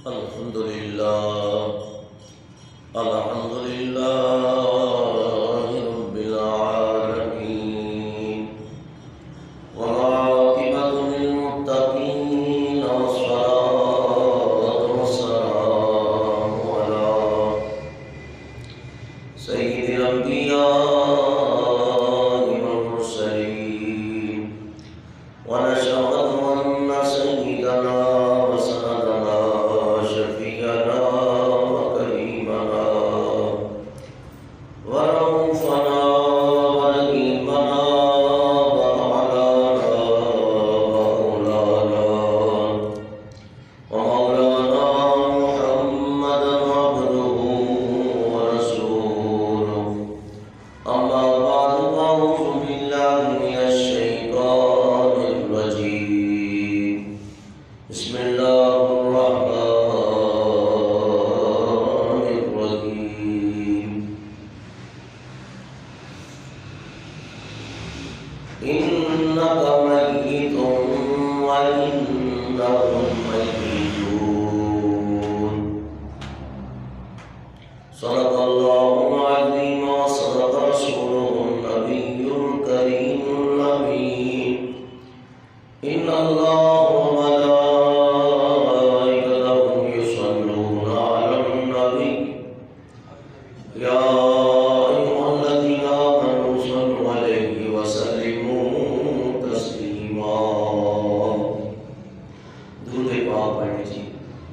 الحمد لله رب العالمين والعاقبة للمتقين والصلاة والسلام على سيد الأنبياء والمرسلين ونشهد أن سيدنا وسندنا شفيعنا وكريمنا ورؤوفنا ورحيمنا ومولانا محمدا عبده ورسوله أما بعد فأعوذ بالله من الشيطان الرجيم بسم الله الرحمن الرحيم إنك ميت وإنهم ميتون صدق الله العظيم وصدق رسوله النبي الكريم الأمين إن الله وملائكته يصلون على النبي يا أيها الذين آمنوا صلوا عليه وسلموا تسليما درود پاک پڑھیں جی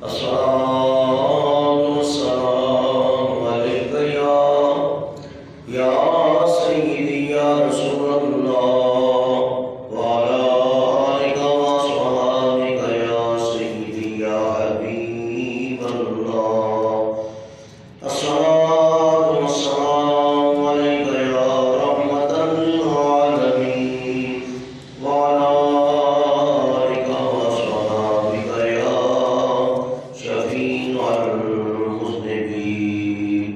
الصلاة والسلام عليك يا سيدي يا رسول الله وعلى آلك وأصحابك يا سيدي يا حبيب الله الصلاة والسلام عليك يا رحمة للعالمين وعلى آلك وأصحابك يا شفيع المذنبين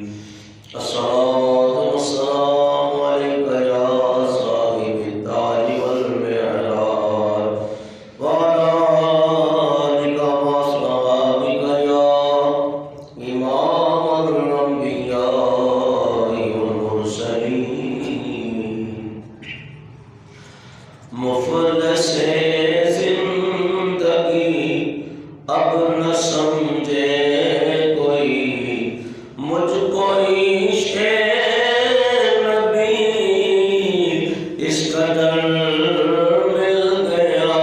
الصلاة والسلام عليك يا صاحب التاج والمعراج وعلى آلك وأصحابك يا إمام الأنبياء والمرسلين مفلس زندگی اب نہ سمجھے کوئی مجھ کو عشق نبی اس قدر مل گیا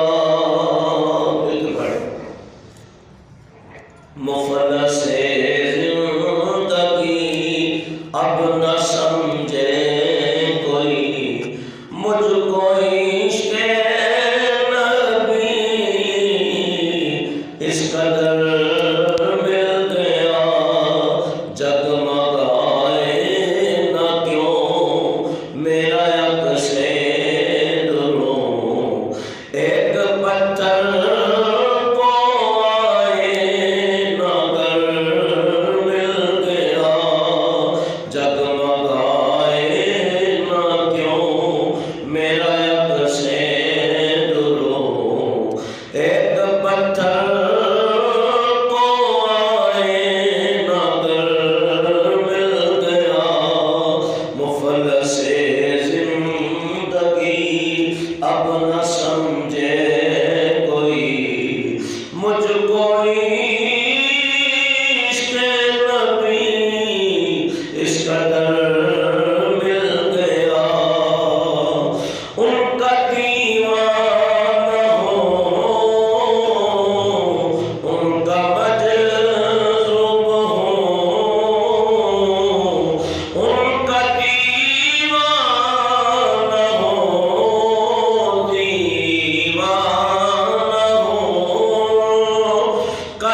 مفلس زندگی اب نہ سمجھے کوئی مجھ کو عشق نبی اس قدر مل گیا جگمگائے نہ کیوں میرا عکس دروں ایک پتھر کو آئے نہ گر مل گیا جگمگائے نہ کیوں میرا عکس دروں ایک پتھر کو آئے نہ گر مل گیا مفلس زندگی اب نہ سمجھے کوئی مجھ کو عشق نبی اس قدر مل گیا ان کا دیوانہ ہو ان کا مجذوب ہو ان کا دیوانہ ہو دیوانہ ہو کا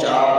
4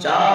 4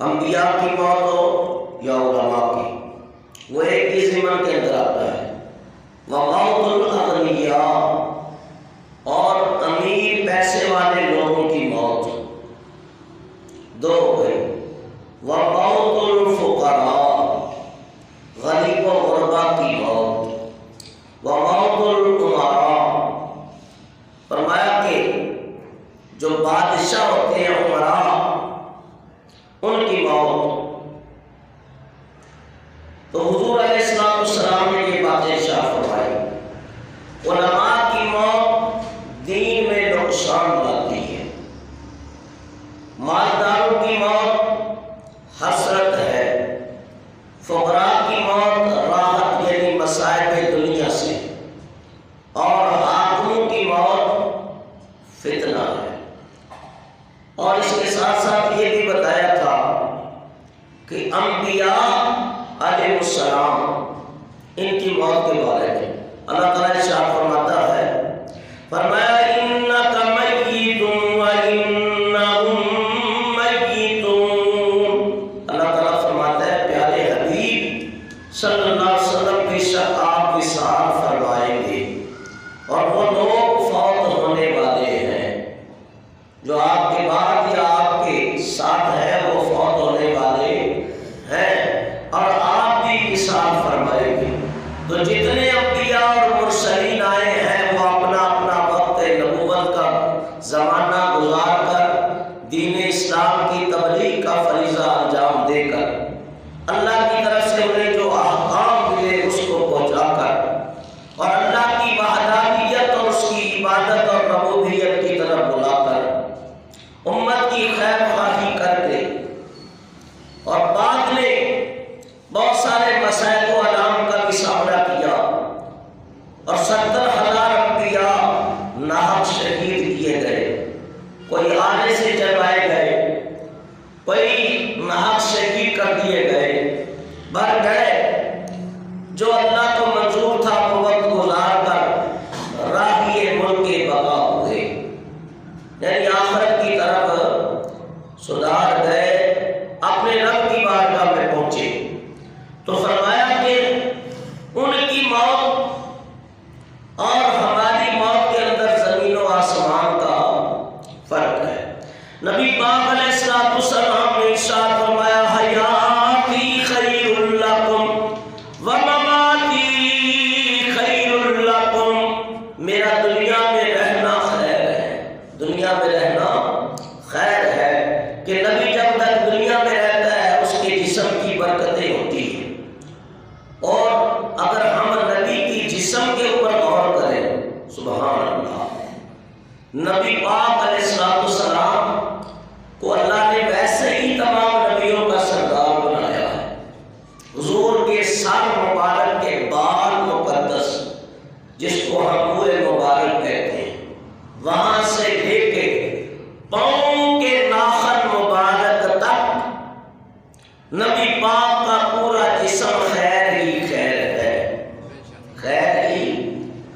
انبیاء کی موت ہو یا علماء کی، وہ ایک ہی ضمن کے اندر آتا ہے۔ وَمَوْتُ الْأَغْنِيَاءِ، اور امیر پیسے والے لوگوں کی موت دو ہو گئی۔ وَمَوْتُ الْفُقَرَاءِ، غریب و غربا کی موت۔ وَمَوْتُ الْأُمَرَاءِ، فرمایا کہ جو بادشاہ ہوتے ہیں عمراء، ان کی موت۔ تو حضور علیہ السلام نے یہ باتیں ارشاد فرمائی۔ علماء کی موت دین میں نقصان لاتی ہے، مالداروں کی موت حسرت ہے، فقراء کی موت راحت یعنی مصائب دنیا سے، اور حاکموں کی موت فتنہ ہے۔ اور اس کے ساتھ ساتھ یہ بھی بتایا تھا کہ انبیاء علیہ السلام ان کی موت کے بارے میں اللہ تعالیٰ ارشاد فرماتا ہے، فرمایا اِنَّكَ مَيِّتٌ وَإِنَّهُم مَّيِّتُونَ۔ اللہ تعالیٰ فرماتا ہے پیارے حبیب صلی اللہ علیہ وسلم، بے شک آپ وصال فرمائیں گے، اور وہ لوگ فوت ہونے والے ہیں جو آپ کے بعد یا آپ کے ساتھ ہے، وہ فوت ہونے والے ہیں، اور آپ بھی وصال فرمائیں گے۔ تو جتنے انبیاء اور مرسلین آئے ہیں وہ اپنا اپنا وقت نبوت کا زمانہ گزار کر دین اسلام کی تبلیغ کا فریضہ انجام دے کر اللہ کی طرف سے انہیں جو احکام ملے اس کو پہنچا کر، اور اللہ کی وحدانیت اور اس کی عبادت اور ربوبیت کی طرف بلا کر امت کی خیر خواہی کر کے، اور بعد میں بہت سارے مسائل و علام کا بھی سامنا کیا، اور 70,000 انبیاء ناحق شہید کیے گئے، کوئی آنے سے جلوائے گئے، کوئی ناحق شہید کر دیے گئے، بھر گئے، جو اللہ کو منظور تھا وہ وقت گزار کر راہی ملک بقا ہوئے، یعنی آخرت کی طرف سدھار گئے، اپنے رب کی بارگاہ میں پہنچے۔ تو فرمایا کہ ان کی موت اور ہماری موت کے اندر زمین و آسمان کا فرق ہے۔ نبی پاک علیہ السلام نے ارشاد فرمایا، حیاتی خیر لکم ومماتی خیر لکم، میرا دنیا میں رہنا خیر ہے، دنیا میں رہنا خیر ہے، کہ نبی جب تک دنیا میں رہتا ہے اس کے جسم کی برکتیں ہوتی ہیں، اور اگر ہم نبی کی جسم کے اوپر غور کریں، سبحان اللہ، نبی پاک علیہ السلام کو اللہ نے ویسے ہی تمام نبیوں کا سردار بنایا ہے۔ حضور کے سر مبارک کے بال مقدس، جس کو ہم منہ مبارک کہتے ہیں، وہاں سے لے کے پاؤں کے ناخن مبارک تک نبی پاک کا پورا جسم خیر ہی خیر ہے، خیر ہی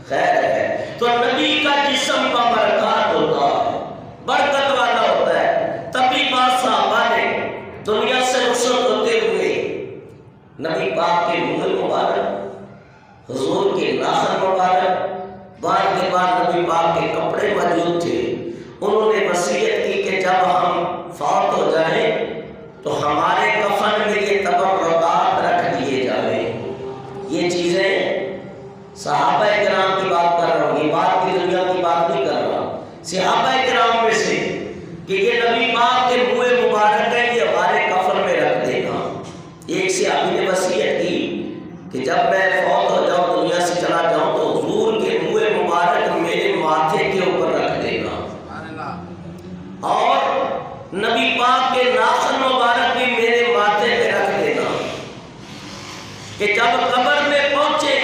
خیر ہے۔ تو نبی کا جسم کا برکات ہوتا ہے، برکت والا ہوتا ہے۔ تبھی بعض صحابہ نے دنیا سے رخصت ہوتے ہوئے نبی پاک کے منہ مبارک، حضور کے ناخن مبارک، بعد کے بعد نبی پاک کے کپڑے موجود تھے، انہوں نے وصیت کی کہ جب ہم فوت ہو جائیں تو ہمارے کفن میں یہ تبرکات رکھ دیے جائیں۔ یہ چیزیں صحابہ کرام کی بات کر رہا ہوں، یہ بات کی دنیا کی بات نہیں کر رہا، صحابہ کرام میں سے کہ یہ نبی پاک کے منہ مبارک ہے، یہ ہمارے کفن میں رکھ دینا۔ ایک صحابی نے وصیت کی کہ جب میں فوت ہو جاؤں، دنیا سے چلا جاؤں، تو حضور کے منہ مبارک میرے ماتھے کے اوپر رکھ دینا، اور نبی پاک کے ناخن مبارک بھی میرے ماتھے پہ رکھ دینا، کہ جب قبر میں پہنچے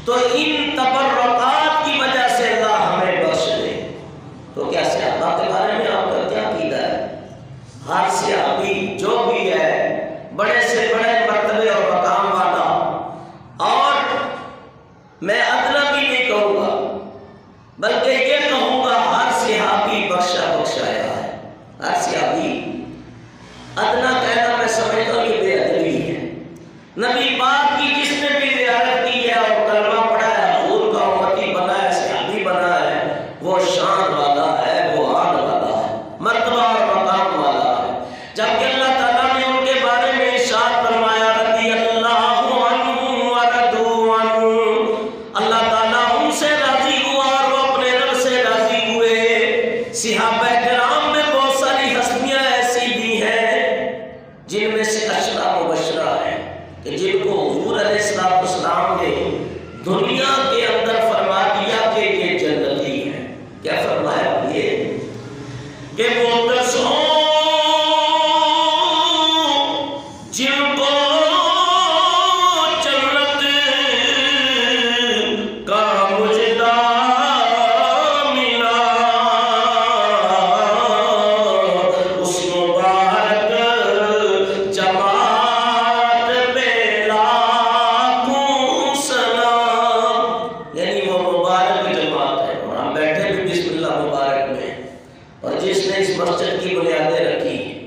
تو ان تبرکات کی وجہ سے اللہ ہمیں بخش دے۔ تو کیا صحابہ کے بارے میں آپ کا کیا عقیدہ ہے؟ ہر صحابی جو بھی ہے بڑے سے بڑے مرتبے اور مقام والا، اور میں ادنا بھی نہیں کہوں گا، بلکہ یہ کہوں گا ہر صحابی بخشا بخشایا ہے، ہر صحابی ادنا مسجد کی بنیادیں رکھی ہیں،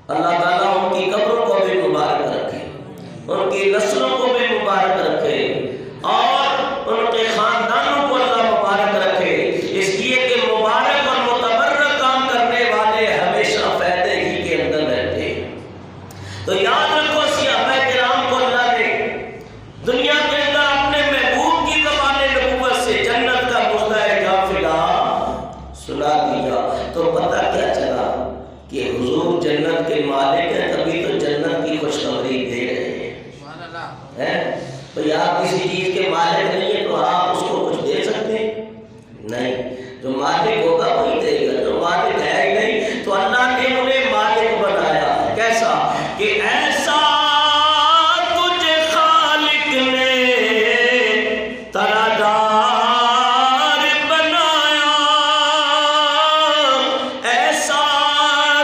اللہ تعالیٰ ان کی قبروں کو بھی مبارک رکھے، ان کی نسلوں کو بھی مبارک رکھے، اور ان کے خاندانوں کو اللہ مبارک رکھے، اس لیے کہ مبارک اور متبرک کام کرنے والے ہمیشہ فائدے ہی کے اندر رہتے ہیں۔ تو یاد رکھو صحابہ کرام کو اللہ نے دنیا کے اندر اپنے محبوب کی زبان نبوت سے جنت کا مژدہ کافلہ سنا دیا، تو پتہ کیا چلا کہ حضور جنت کے مالک ہیں، تبھی تو جنت کی خوشخبری دے رہے ہیں۔ تو آپ کسی چیز کے مالک نہیں ہیں تو آپ اس کو کچھ دے سکتے ہیں؟ نہیں، جو مالک ہوگا وہی دے گا، جو مالک ہے ہی نہیں تو اللہ نے انہیں مالک بنایا ہے۔ کیسا کہ ایسا تجھے خالق نے ترادار بنایا، ایسا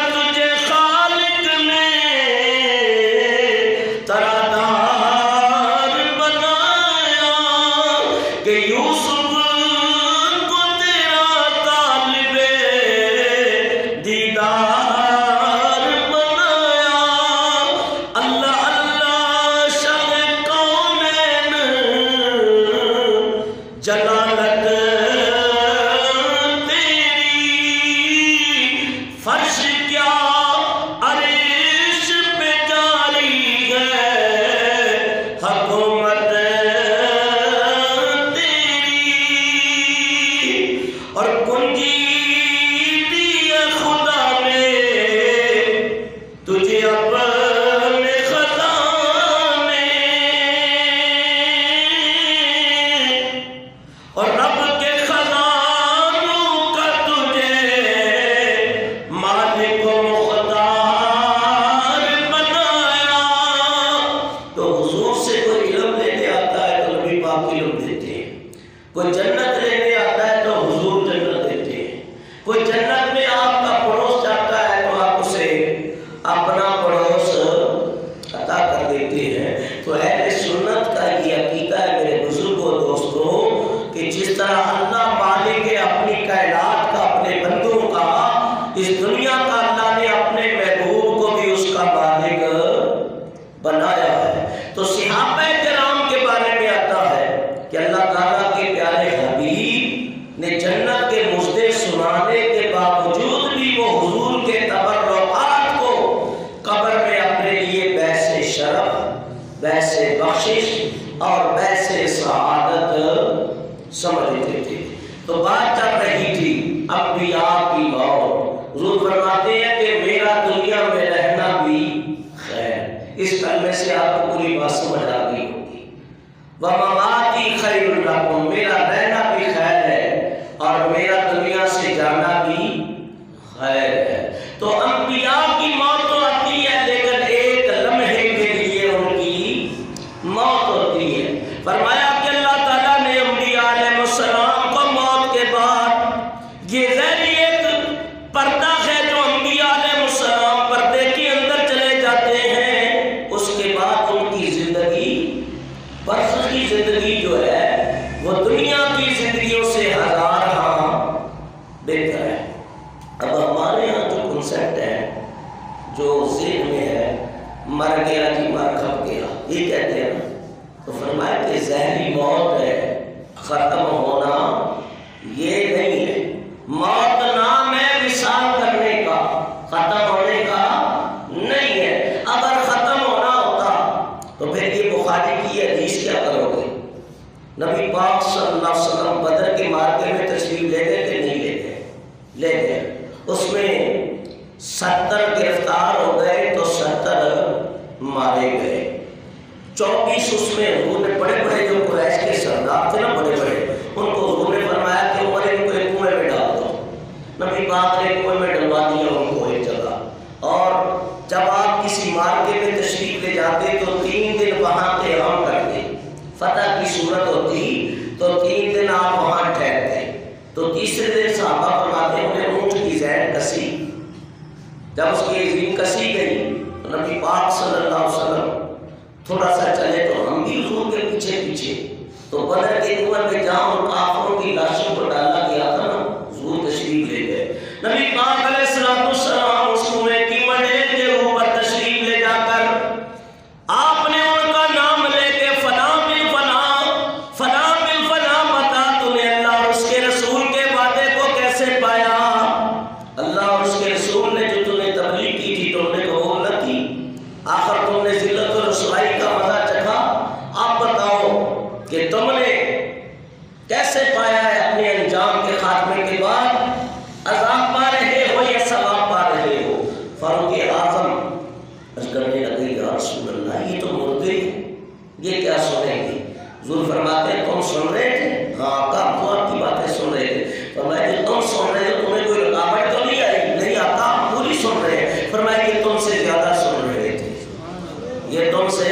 تجھے خالق نے ترادار بنایا کہ یوسف کو تیرا طالب دیدار بنایا، اللہ اللہ شاہ کونین جلالت تیری، فرش کیا عرش پہ جاری ہے حکومت تیری، اور کنجی دی خدا نے تجھے اپنے خزانے، اور رب کے خزانوں کا تجھے مالک و مختار بنایا۔ تو حضور سے کوئی علم لینے آتا ہے تو نبی پاک علم دیتے ہیں، کوئی جنت لینے آتا ہے تو حضور جنت دیتے ہیں، کوئی جنت میں آپ کا پڑوس جاتا ہے تو آپ اسے اپنا پڑوس عطا کر دیتے ہیں۔ تو اہل سنت کا یہ عقیدہ ہے میرے بزرگوں دوستوں کہ جس طرح اللہ مالک ہے اپنی کائنات کا، اپنے بندوں کا، اس دنیا کا، اللہ نے اپنے محبوب کو بھی اس کا مالک بنایا ہے۔ تو صحابہ کرام کے بارے میں آتا ہے کہ اللہ تعالیٰ کے پیارے حبیب نے جنت کے مژدے سنانے کے باوجود بھی وہ حضور کے تبرعات کو قبر میں اپنے لیے باعث شرف، باعث بخشش اور باعث سعادت سمجھتے تھے۔ تو بات چل رہی تھی انبیاء کی موت، حضور فرماتے ہیں کہ میرا دنیا میں رہنا بھی خیر، اس کلمے سے آپ کو پوری بات سمجھ آ گئی ہوگی۔ وَمَمَاتِي خَيْرٌ لَكُمْ، میرا رہنا بھی خیر ہے اور میرا دنیا سے جانا بھی خیر ہے۔ تو انبیاء کی موت تو آتی ہے لیکن ایک لمحے کے لیے ان کی موت ہوتی ہے۔ فرمایا کہ اللہ تعالیٰ نے انبیاء علیہ السلام کو موت کے بعد یہ ذہنی ایک پردہ ہے جو انبیاء علیہ السلام پردے کے اندر چلے جاتے ہیں، اس کے بعد ان کی زندگی، برزخی زندگی جو ہے وہ دنیا کی زندگیوں سے ہزار ہاں بہتر ہے۔ اب ہمارے یہاں جو کنسیپٹ ہے، جو ذہن میں ہے، مر گیا جی مر کھپ گیا، یہ کہتے ہیں نا، تو فرمایا کہ ذہنی موت ہے، ختم ہونا یہ نہیں ہے۔ موت نام ہے وصال کرنے کا، ختم ہونے کا نہیں ہے۔ اگر ختم ہونا ہوتا تو پھر یہ بخاری کی حدیث کیا کرو گے؟ نبی پاک صلی اللہ علیہ وسلم بدر کے معرکے میں تشریف لے گئے کہ نہیں لے گئے؟ لے گئے۔ اس میں 70 گرفتار ہو گئے تو 70 مارے گئے۔ 24 اس میں حضور نے بڑے بڑے جو قریش کے سردار تھے نا، بڑے بڑے، ان کو حضور نے فرمایا کہ عمر ان کو ایک کنویں میں ڈال دو۔ نبی پاک نے کنویں میں ڈلوا دیا ان کو ایک جگہ۔ اور جب آپ کسی مارکے میں تشریف لے جاتے تو 3 دن وہاں قیام کرتے، فتح کی صورت ہوتی تو 3 دن آپ وہاں ٹھہرتے۔ تو تیسرے دن صحابہ فرماتے ہیں انہیں اونٹ کی زین کسی، جب اس کی زین کسی گئی تو نبی پاک صلی اللہ علیہ وسلم تھوڑا سا چلے تو ہم بھی حضور کے پیچھے پیچھے، تو بدر کے کنویں میں جہاں ان کافروں کی لاشوں کو ڈالا گیا تھا نا، حضور تشریف لے گئے۔ نبی پاک علیہ السلام فاروق اعظم عرض کرنے لگے یا رسول اللہ یہ تو مردے ہیں، یہ کیا سنیں گے؟ حضور فرماتے ہیں تم سن رہے تھے؟ ہاں آقا ہم تو آپ کی باتیں سن رہے تھے۔ فرمایا کہ تم سن رہے ہو تمہیں کوئی رکاوٹ تو نہیں آئی؟ نہیں آقا ہم پوری سن رہے ہیں۔ فرمایا کہ تم سے زیادہ سن رہے تھے، یہ تم سے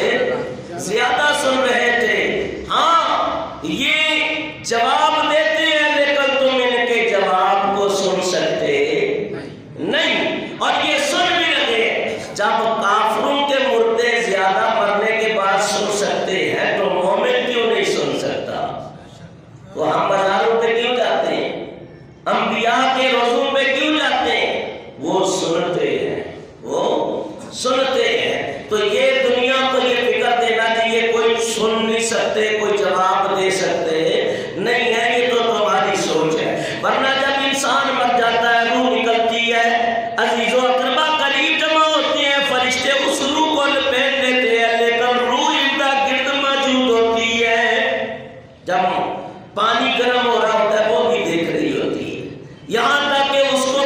زیادہ سن رہے تھے۔ ہاں یہ جواب دیتے ہیں لیکن تم ان کے جواب کو سن سکتے نہیں، اور یہ سن بھی لگے جب کافروں کے مردے زیادہ مرنے کے بعد سن سکتے ہیں تو مومن کیوں نہیں سن سکتا؟ تو ہم بازاروں پہ کیوں جاتے ہیں؟ انبیاء کے روزوں پہ کیوں جاتے ہیں؟ وہ سنتے ہیں، وہ سنتے ہیں۔ تو یہ دنیا کو یہ فکر دینا کہ یہ کوئی سن نہیں سکتے، کوئی جواب دے سکتے نہیں ہے، یہ تو تمہاری سوچ ہے۔ ورنہ جب انسان مر جاتا ہے روح نکلتی ہے، عزیز و اقربا قریب جمع ہوتے ہیں، فرشتے اس روح کو لپیٹ لیتے ہیں، لیکن روح ارد گرد موجود ہوتی ہے۔ جب پانی گرم ہو رہا ہوتا ہے وہ بھی دیکھ رہی ہوتی ہے، یہاں تک کہ اس کو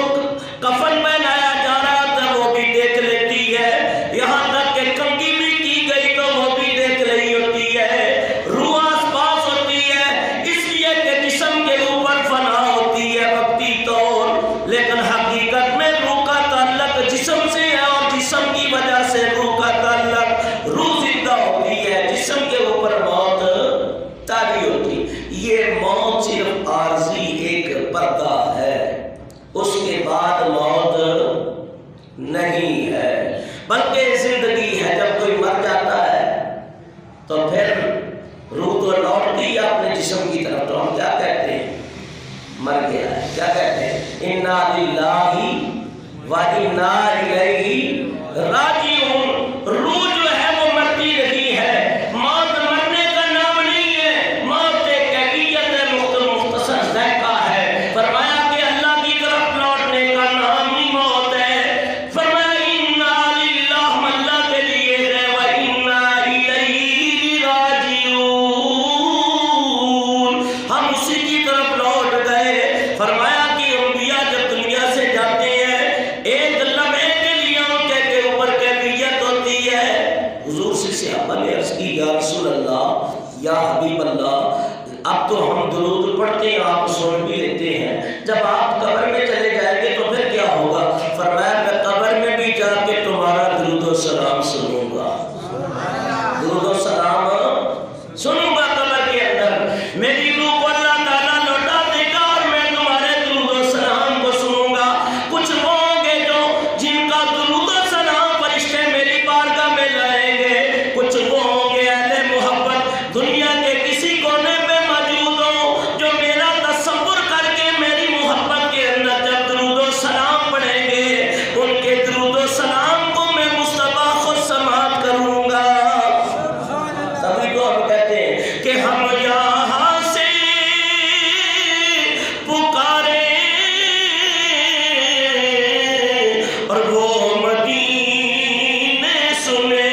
کفن پہنایا جا رہا ہوتا ہے وہ بھی دیکھ لیتی ہے، یہاں تک کہ کنگھی بھی کی گئی تو وہ بھی دیکھ رہی ہوتی ہے۔ روح آس پاس ہوتی ہے اس لیے کہ جسم کے اوپر فنا ہوتی ہے وقتی طور، لیکن حقیقت میں روح کا تعلق جسم سے ہے، اور جسم کی وجہ سے روح کا تعلق، روح زندہ ہوتی ہے، جسم کے اوپر موت طاری ہوتی۔ یہ موت صرف عارضی ایک پردہ ہے، اس کے بعد موت نہیں ہے، بلکہ زندگی ہے۔ جب کوئی مر جاتا ہے تو پھر روح تو لوٹتی ہے اپنے جسم کی طرف، تو ہم کیا کہتے ہیں؟ مر گیا ہے۔ کیا کہتے ہیں؟ انا للہ و انا الیہ راجعون۔ روح جو ہے وہ مرتی رہی ہے، موت مرنے کا نام نہیں ہے، موت ایک کیفیت مختصر ذائقہ ہے۔ فرمایا کہ اللہ کی طرف لوٹنے کا نام ہی موت ہے۔ فرمایا انا للہ، ہم اللہ کے لیے ہے، و انا الیہ راجعون، ہم اسی کی طرف لوٹ گئے۔ فرمایا کہ انبیاء جب دنیا سے جاتے ہیں ایک لمحے کے لیے ان کے اوپر کیفیت ہوتی ہے۔ حضور سے صحابہ نے عرض کی یا رسول اللہ، یا حبیب اللہ، اب تو ہم درود پڑھتے ہیں، آپ سن بھی لیتے ہیں، جب آپ قبر میں چلے جائیں گے تو پھر کیا ہوگا؟ فرمایا میں قبر میں بھی جا کے تمہارا درود و سلام سنوں گا، درود و سلام سنوں گا قبر کے اندر۔ میری روح کو اللہ تعالیٰ لوٹا دے گا اور میں تمہارے درود و سلام کو سنوں گا۔ کچھ وہ ہوں گے جو جن کا درود و سلام فرشتے میری بارگاہ میں لائیں گے، کچھ وہ ہوں گے اہل محبت دنیا کے کسی کونے پہ موجود ہوں جو میرا تصور کر کے میری محبت کے اندر جب درود و سلام پڑھیں گے، ان کے درود و سلام کو میں مصطفیٰ خود سماعت کروں گا۔ تبھی تو ہم کہتے ہیں کہ ہم یہاں سے پکارے اور وہ مدینے سنے،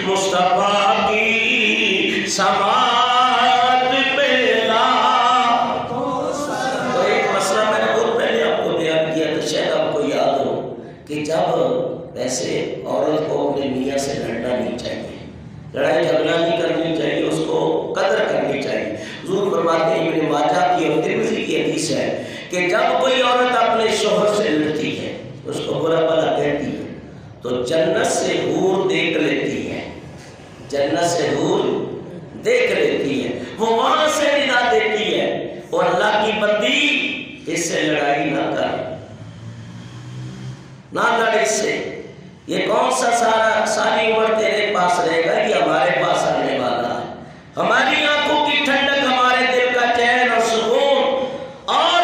مصطفیٰ کی سماعت پہ لا۔ تو ایک مسئلہ میں نے بہت پہلے آپ کو بیان کیا تھا، شاید آپ کو یاد ہو کہ جب ایسے عورت کو اپنے میاں سے لڑنا نہیں چاہیے، لڑائی جھگڑا نہیں کرنی چاہیے، اس کو قدر کرنی چاہیے۔ حضور فرماتے ہیں، ابن ماجہ کی اور ترمذی کی حدیث ہے کہ جب کوئی عورت اپنے شوہر سے لڑتی ہے، اس کو برا بھلا کہتی ہے، تو جنت سے حور دیکھ لیتی ہے، جنت سے حور دیکھ لیتی ہے، وہ وہاں سے ندا دیتی ہے، اور اللہ کی بندی اس سے لڑائی نہ کر، نہ لڑ اس سے، یہ کون سا ساری عمر تیرے پاس رہے گا، یہ ہمارے پاس آنے والا ہے۔ ہماری آنکھوں کی ٹھنڈک، ہمارے دل کا چین اور سکون اور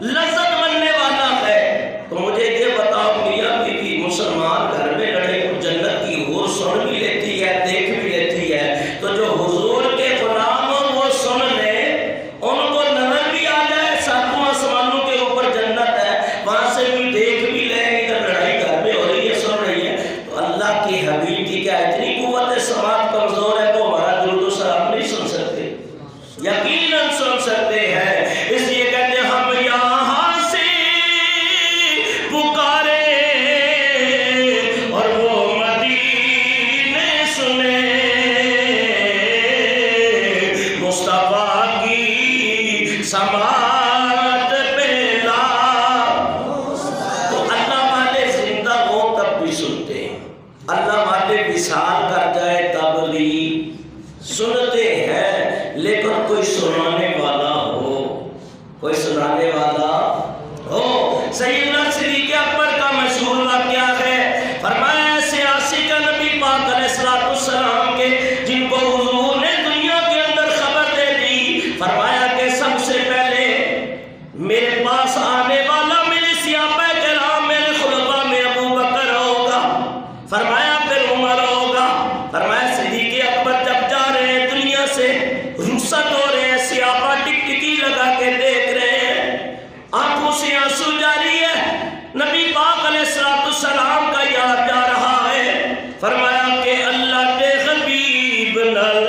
لذت بننے والا ہے۔ تو مجھے یہ بتاؤ، میاں بیوی مسلمان گھر میں لڑے، جنت کی حور سن بھی لیتی ہے، دیکھ بھی لیتی ہے، تو جو حضور کے غلام ہو وہ سن لے، ان کو نظر بھی آ جائے ساتوں آسمانوں کے اوپر جنت ہے، وہاں سے بھی دیکھ بھی لیں، ادھر لڑائی گھر میں ہو رہی ہے سن رہی ہے، تو اللہ کی حبیب کی کیا اتنی قوت سماعت کمزور ہے تو ہمارا درود و سلام نہیں سن سکتے؟ سیدنا صدیق اکبر کا مشہور واقعہ ہے، فرمایا ایسے عاشق نبی پاک علیہ السلام کے جن کو حضور نے دنیا کے اندر خبر دے دی، فرمایا کہ سب سے پہلے میرے پاس آنے والا میرے صحابہ کرام میرے خلفاء میں ابو بکر ہوگا، فرمایا پھر عمر ہوگا، فرمایا صدیق اکبر جب جا رہے ہیں دنیا سے رخصت ہو رہے ہیں، صحابہ ٹکٹکی لگا کے دیکھ رہے ہیں، آنکھوں سے آنسو جاری ہے، نبی پاک علیہ السلام کا یاد جا رہا ہے، فرمایا کہ اللہ کے حبیب نال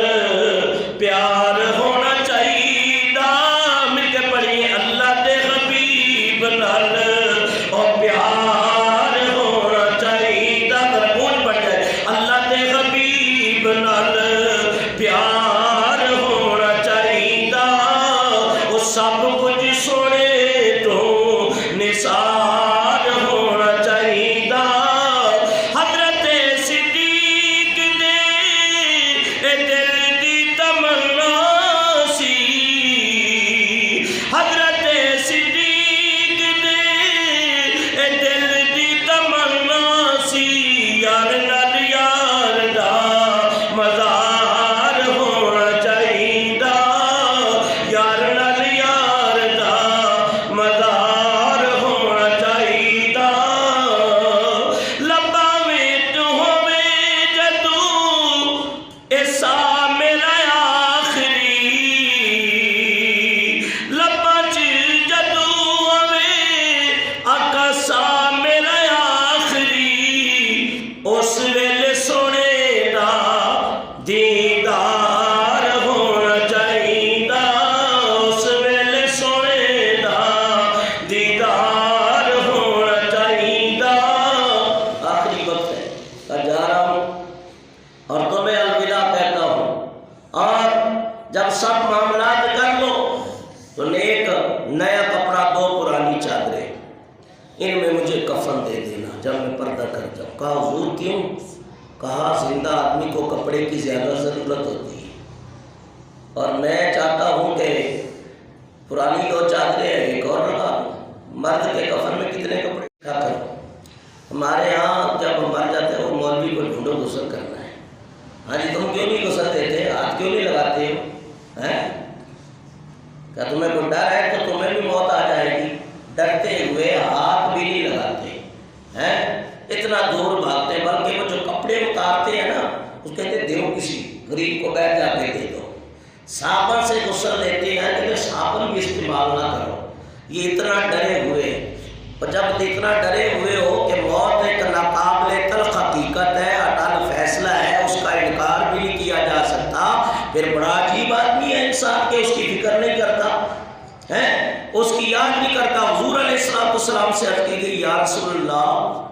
پیار ہونا چاہیے دا، مل کے پڑھیے اللہ کے حبیب نال اور پیار ہونا چاہیے دا، اگر گونج پڑ جائے اللہ کے حبیب نال پیار ہونا چاہیے دا، وہ سب کچھ سونے تو نثار ہونا چاہیے دا، حضرت صدیق دے دل دی تمنا سی، حضرت صدیق دے دل دی تمنا سی، یار نال یار دا مزار ہونا چاہیے دا، یار نال یار دا مزار ہونا چاہیے دا، لبا وچ ہووے جدوں ایسا میرا آخری، لبا چ جدوں ہووے آقا سا میرا آخری، اس ویلے سونے دا دیدار ہونا چاہیے دا، اس ویلے سونے دا دیدار ہونا چاہیے دا، آخری وقت ہے میں جا رہا ہوں اور تمہیں الوداع کہتا ہوں، اور جب سب معاملات کر لو تو ایک نیا کپڑا دو پرانی چادریں، ان میں مجھے کفن دے دینا جب میں پردہ کر جاؤں۔ کہا حضور کیوں؟ کہا زندہ آدمی کو کپڑے کی زیادہ ضرورت ہوتی ہے اور میں چاہتا ہوں کہ پرانی دو چادریں ایک اور لگا دوں، مرد کے کفن میں کتنے کپڑے کھا کر، ہمارے ہاں جب ہم مر جاتے ہیں وہ مولوی کو ڈھونڈو غسل کرنا ہے، ہاں جی تم کیوں نہیں غسل دیتے، ہاتھ کیوں نہیں لگاتے ہو، کیا تمہیں کوئی ڈر ہے تو تمہیں بھی موت آ جائے گی، ڈرتے ہوئے ہاتھ بھی نہیں لگاتے ہیں، اتنا دور بھاگتے، بلکہ وہ جو کپڑے اتارتے ہیں نا اس کہتے دیو کسی غریب کو بیٹھ جا کے دے دو، صابن سے غسل دیتے ہیں کہ صابن بھی استعمال نہ کرو، یہ اتنا ڈرے ہوئے، اور جب اتنا ڈرے ہوئے ہو کہ موت ایک ناقابل تلخ حقیقت ہے، اٹل فیصلہ ہے، اس کا انکار بھی نہیں کیا جا سکتا، پھر بڑا عجیب آدمی ہے انسان کے اس کی فکر نہیں کرتا ہے، اس کی یاد نہیں کرتا۔ حضور علیہ السلام سے عرض کی گئی یا رسول اللہ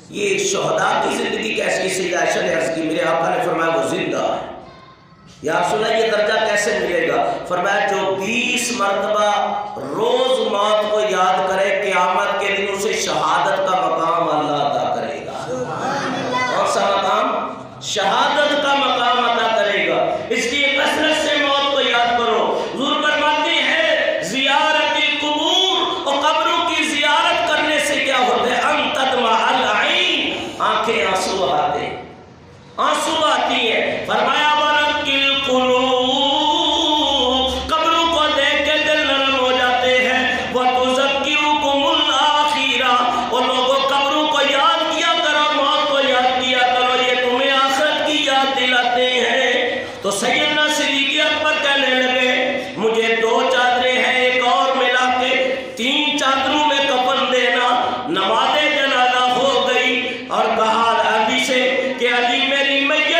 یہ شہداء کی زندگی کیسی؟ سیدہ عائشہ نے عرض کی میرے آقا نے فرمایا وہ زندہ ہے۔ یا رسول اللہ یہ درجہ کیسے ملے گا؟ فرمایا جو 20 مرتبہ روز موت کو یاد کرے قیامت کے دن اسے شہادت کا مقام اللہ عطا کرے گا۔ کون سا مقام؟ شہادت کا مقام عطا کرے گا، اس لیے کثرت سے موت کو یاد کرو۔ حضور فرماتے ہیں زیارت القبور، اور قبروں کی زیارت کرنے سے کیا ہوتا ہے؟ ان تدمع العین، آنکھیں آنسو آتے، آنسو آتی ہے۔ فرمایا قبروں کو دیکھ کے دل نرم ہو جاتے ہیں، وَتُذَكِّرُكُمُ الْآخِرَةَ، اور لوگوں قبروں کو یاد کیا کرو، موت کو یاد کیا کرو، یہ تمہیں آخرت کی یاد دلاتے ہیں۔ تو سیدنا صدیق اکبر کہنے لگے مجھے 2 چادریں ہیں، ایک اور ملا کے 3 چادروں میں کفن دینا۔ نماز جنازہ ہو گئی اور کہا علی سے کہ علی میری میت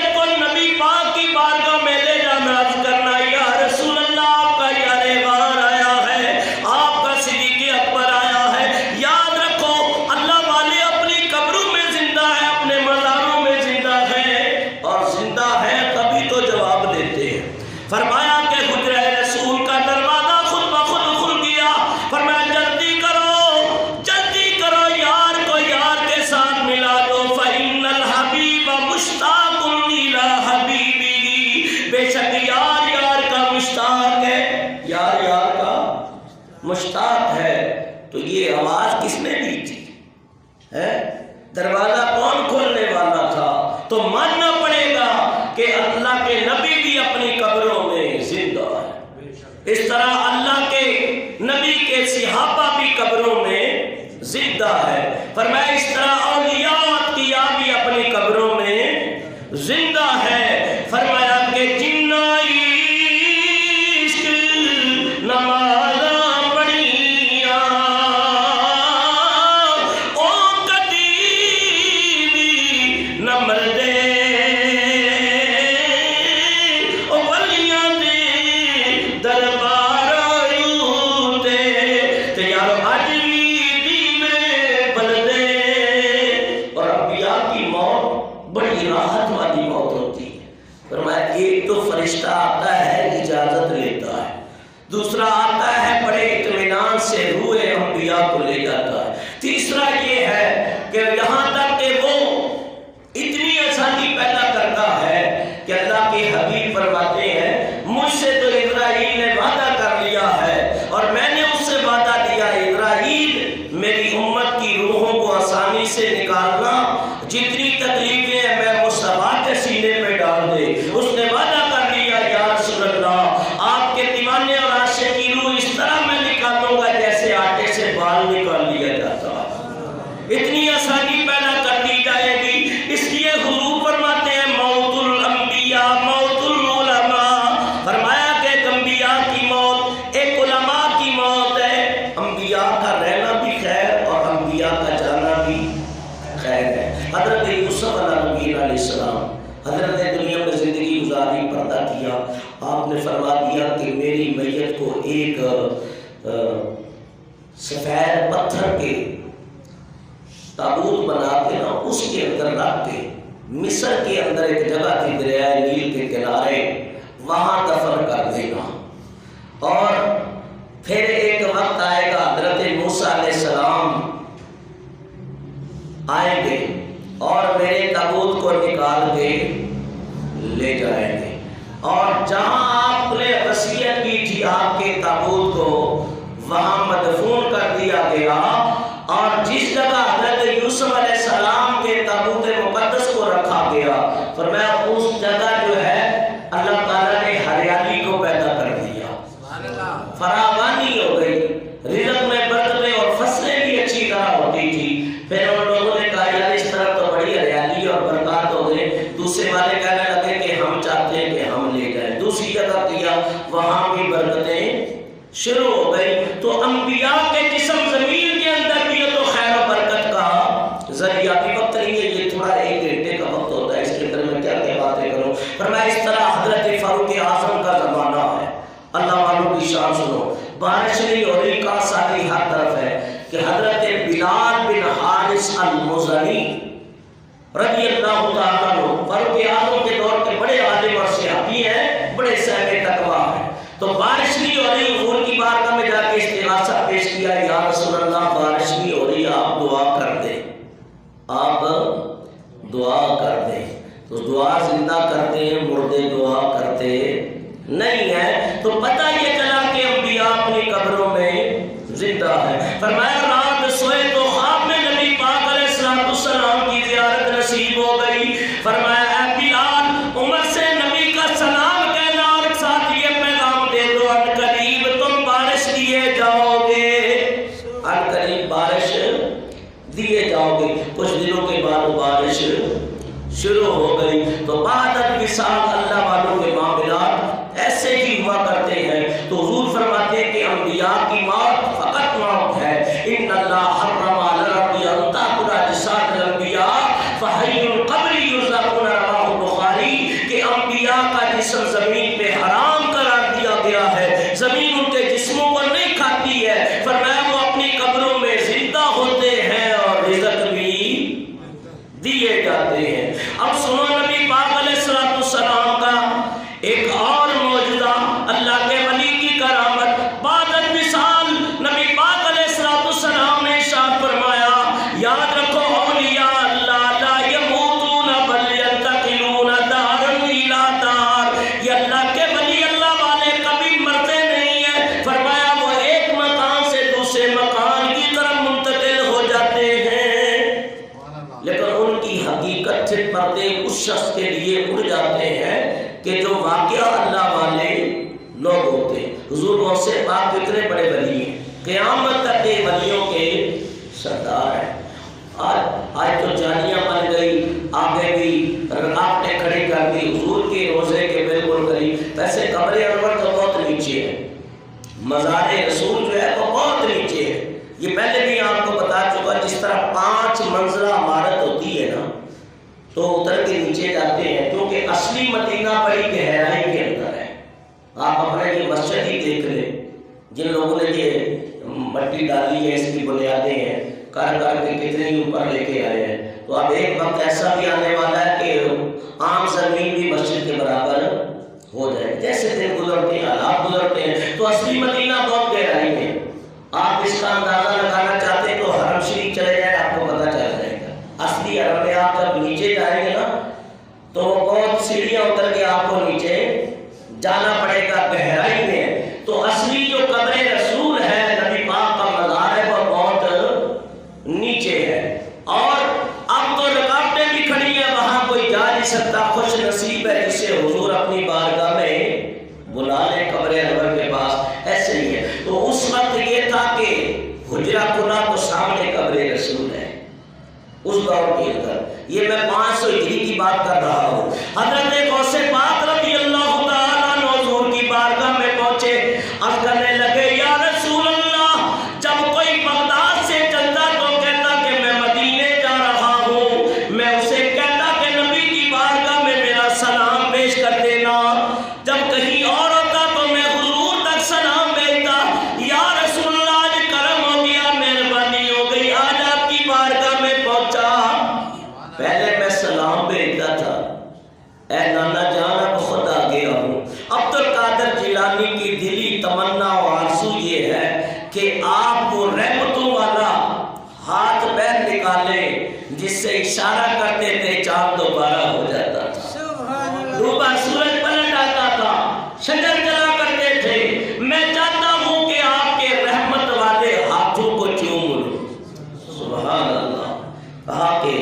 کس نے دی تھی؟ دروازہ کون کھولنے والا تھا؟ تو ماننا پڑے گا کہ اللہ کے نبی بھی اپنی قبروں میں زندہ ہے، اس طرح اللہ کے نبی کے صحابہ بھی قبروں میں زندہ ہے۔ فرمایا اس طرح اولیاء اتقیاء بھی اپنی قبروں میں زندہ ہے۔ فرمایا کہ جنہ عشق نمازاں پڑھیاں او کدی بھی نہ مردے او ولیاں دے دربار آیوتے تے یارو اج بھی دیوے بلدے۔ اور انبیاء کی موت بڑی راحت والی موت ہوتی ہے۔ فرمایا ایک تو فرشتہ آتا ہے اجازت لیتا ہے، دوسرا آتا ہے بڑے اطمینان سے روح انبیاء کو لے جاتا ہے، تیسرا یہ ہے کہ یہاں تک کہ وہ اتنی آسانی پیدا کرتا ہے کہ اللہ کے حبیب فرماتے ہیں مجھ سے تو اسرائیل نے وعدہ کر لیا ہے اور میں نے اس سے وعدہ لیا اسرائیل میری امت کی روحوں کو آسانی سے نکالنا، جتنی تکلیفیں ہیں میں مصطفیٰ کے سینے پہ ڈال دے۔ اس نے وعدہ کر لیا یا رسول اللہ آپ کے دیوانے اور عاشق کی روح اس طرح میں نکالوں گا جیسے آٹے سے بال نکال لیا جاتا ہے، اتنی آسانی پیدا کر دی جائے گی۔ اس لیے حضور فرماتے ہیں موت الانبیاء موت العلماء، فرمایا کہ ایک انبیاء کی موت ایک علماء کی موت ہے۔ انبیاء کا رہنا بھی خیر اور انبیاء کا جانا بھی خیر ہے۔ حضرت یوسف علیہ السلام حضرت نے دنیا میں زندگی گزاری، پردہ کیا، آپ نے فرما دیا کہ میری میت کو ایک سفید پتھر کے تابوت بنا کے نا اس کے اندر رکھ کے مصر کے اندر ایک جگہ تھی دریائے نیل کے کنارے، وہاں دفن کر دینا۔ اور پھر ایک وقت آئے گا حضرت موسیٰ علیہ السلام آئیں گے اور میرے تابوت کو نکال کے لے جائیں گے، اور جہاں آپ نے وصیت کی تھی آپ کے تابوت کو وہاں مدفون کر دیا گیا، اور جس جگہ حضرت یوسف علیہ السلام کے تابوت مقدس کو رکھا گیا فرمایا اس جگہ جو ہے اللہ تعالیٰ نے ہریالی کو پیدا کر دیا، فراوانی ہو گئی، رزق میں برکتیں اور فصلیں بھی اچھی طرح ہوتی تھی۔ پھر ان لوگوں نے کہا یار اس طرح تو بڑی ہریالی اور برکات ہو گئے، دوسرے والے کہنے لگے کہ ہم چاہتے ہیں کہ ہم لے جائیں، دوسری جگہ کیا وہاں بھی برکتیں شروع ہو گئی۔ تو انبیاء کے جسم زمین کے اندر بھی تو خیر و برکت کا ذریعہ بھی۔ وقت نہیں ہے، یہ تھوڑا 1 گھنٹے کا وقت ہوتا ہے، اس کے اندر میں کیا کیا باتیں کروں۔ فرمایا اس طرح حضرت فاروق اعظم کا زمانہ ہے، اللہ والوں کی شان سنو، بارش نہیں ہو رہی، کا ساری ہر طرف ہے کہ حضرت بلال بن حارث المزنی رضی اللہ تعالیٰ عنہ فاروق اعظم کے دور کے بڑے عالم اور صحابی ہیں، بڑے صاحب تقویٰ ہیں۔ تو بارش نہیں ہو رہی، حضور کی بارگاہ میں جا کے استغاثہ پیش کیا، یا رسول اللہ بارش نہیں ہو رہی، آپ دعا کر دیں، آپ دعا کر دیں۔ تو دعا زندہ کرتے ہیں، مردے دعا کرتے نہیں ہیں۔ تو پتہ یہ چلا کہ انبیاء اپنی قبروں میں زندہ ہے۔ فرمایا رات سوئے تو خواب میں نبی پاک علیہ السلام کی زیارت نصیب ہو گئی۔ فرمایا اے بلال عمر سے نبی کا سلام کہنا اور ساتھ یہ پیغام دے دو ان قریب تم بارش دیے جاؤ گے، ان قریب بارش دیے جاؤ گے۔ کچھ دنوں کے بعد بارش شروع ہو گئی۔ تو بعد الوصال اللہ والوں کے معاملات ایسے ہی ہوا کرتے ہیں۔ تو حضور فرماتے ہیں کہ انبیاء کی موت فقط موت ہے۔ ان اللہ حرم علی الارض ان تأکل اجساد الانبیاء فحی القبر یرزقون، رواہ بخاری، کہ انبیاء کا جسم زمین پہ حرام قرار دیا گیا ہے، زمین ان کے جسموں کو نہیں کھاتی ہے۔ فرمایا وہ اپنی قبروں میں زندہ ہوتے ہیں اور رزق بھی دیے جاتے ہیں۔ اب سنو نبی پاک علیہ السلام کا اس شخص کے لیے اڑ جاتے ہیں کہ جو واقعہ اللہ والے لوگ ہوتے ہیں۔ حضور غوث پاک کتنے بڑے ولی ہیں، قیامت تک کے ولیوں کے سردار ہیں۔ آج تو جانیاں بن گئی، آگے بھی رکعتیں کھڑی کر دی حضور کے روزے کے بالکل قریب۔ ویسے قبر انور تو بہت نیچے ہے، مزار رسول جو ہے وہ بہت نیچے ہے۔ یہ پہلے بھی آپ کو بتا چکا، جس طرح 5 منزلہ عمارت ہوتی ہے نا تو اتر کے نیچے جاتے ہیں، کیونکہ اصلی مدینہ بڑی گہرائی کے اندر ہے۔ آپ اپنے یہ مسجد ہی دیکھ لیں، جن لوگوں نے یہ مٹی ڈالی ہے، اس کی بنیادیں ہیں، کر کے کتنے ہی اوپر لے کے آئے ہیں۔ تو اب ایک وقت ایسا بھی آنے والا ہے کہ عام زمین بھی مسجد کے برابر ہو جائے۔ جیسے دن گزرتے ہیں، حالات گزرتے ہیں، تو اصلی مدینہ بہت گہرائی ہے۔ آپ اس کا اندازہ لگانا چاہتے ہیں تو حرم شریف چلے جائیں، آپ کو پتہ چل جائے گا۔ اصلی حرم میں آپ جب نیچے جائیں گے نا تو بہت سیڑھیاں اتر کے آپ کو نیچے جانا پڑے گا، گہرائی میں ہے۔ تو اصلی جو قبر رسول ہے، نبی پاک کا مزار ہے، وہ بہت نیچے ہے۔ اور اب تو رکعتیں بھی کھڑی ہیں، وہاں کوئی جا نہیں سکتا۔ خوش نصیب ہے جسے حضور اپنی بارگاہ میں بلا لے قبر انور کے پاس۔ ایسے ہی ہے۔ تو اس وقت یہ تھا کہ حجرہ کھلا تو سامنے قبر رسول ہے اس دور کے اندر۔ یہ میں 500 ہجری کی بات کر رہا ہوں۔ حضرت غوث پاک رضی اللہ تعالیٰ عنہ حضور کی بارگاہ میں پہنچے، عرض کرنے لگے یا رسول اللہ، جب کوئی بغداد سے چلتا تو کہتا کہ میں مدینے جا رہا ہوں، میں اسے کہتا کہ نبی کی بارگاہ میں میرا سلام پیش کر دینا۔ جب کہیں اور ہوتا تو میں حضور تک سلام بھیجتا۔ یا رسول اللہ آج کرم ہو گیا، مہربانی ہو گئی، آج آپ کی بارگاہ میں پہنچا۔ پہلے میں سلام بھیجتا تھا، اے نانا جان اب خود آ گیا ہوں۔ عبد القادر جیلانی کی دلی تمنا و آرزو یہ ہے کہ آپ وہ رحمتوں والا ہاتھ پیر نکالے جس سے اشارہ کرتے تھے چاند دوبارہ ہو جاتا تھا، ڈوبا سورج پلٹ آتا تھا، شجر جلا کرتے تھے۔ میں چاہتا ہوں کہ آپ کے رحمت والے ہاتھوں کو چوم لوں۔ سبحان اللہ۔ کہا کہ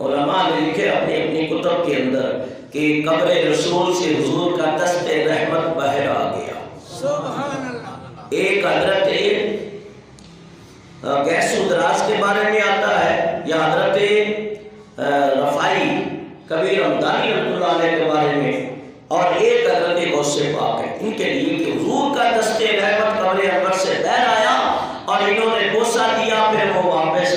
علماء نے لکھے اپنی اپنی کتب کے اندر کہ قبر رسول سے حضور کا دست رحمت باہر آ گیا۔ سبحان اللہ۔ ایک حضرت گیس دراز کے بارے میں آتا ہے، یا حضرت رفائی کبیر رمضانی رحمۃ اللہ علیہ کے بارے میں، اور ایک حضرت غوث پاک ہے۔ ان کے لیے کہ حضور کا دست رحمت قبر انور سے باہر آیا اور انہوں نے بوسہ دیا، پھر وہ واپس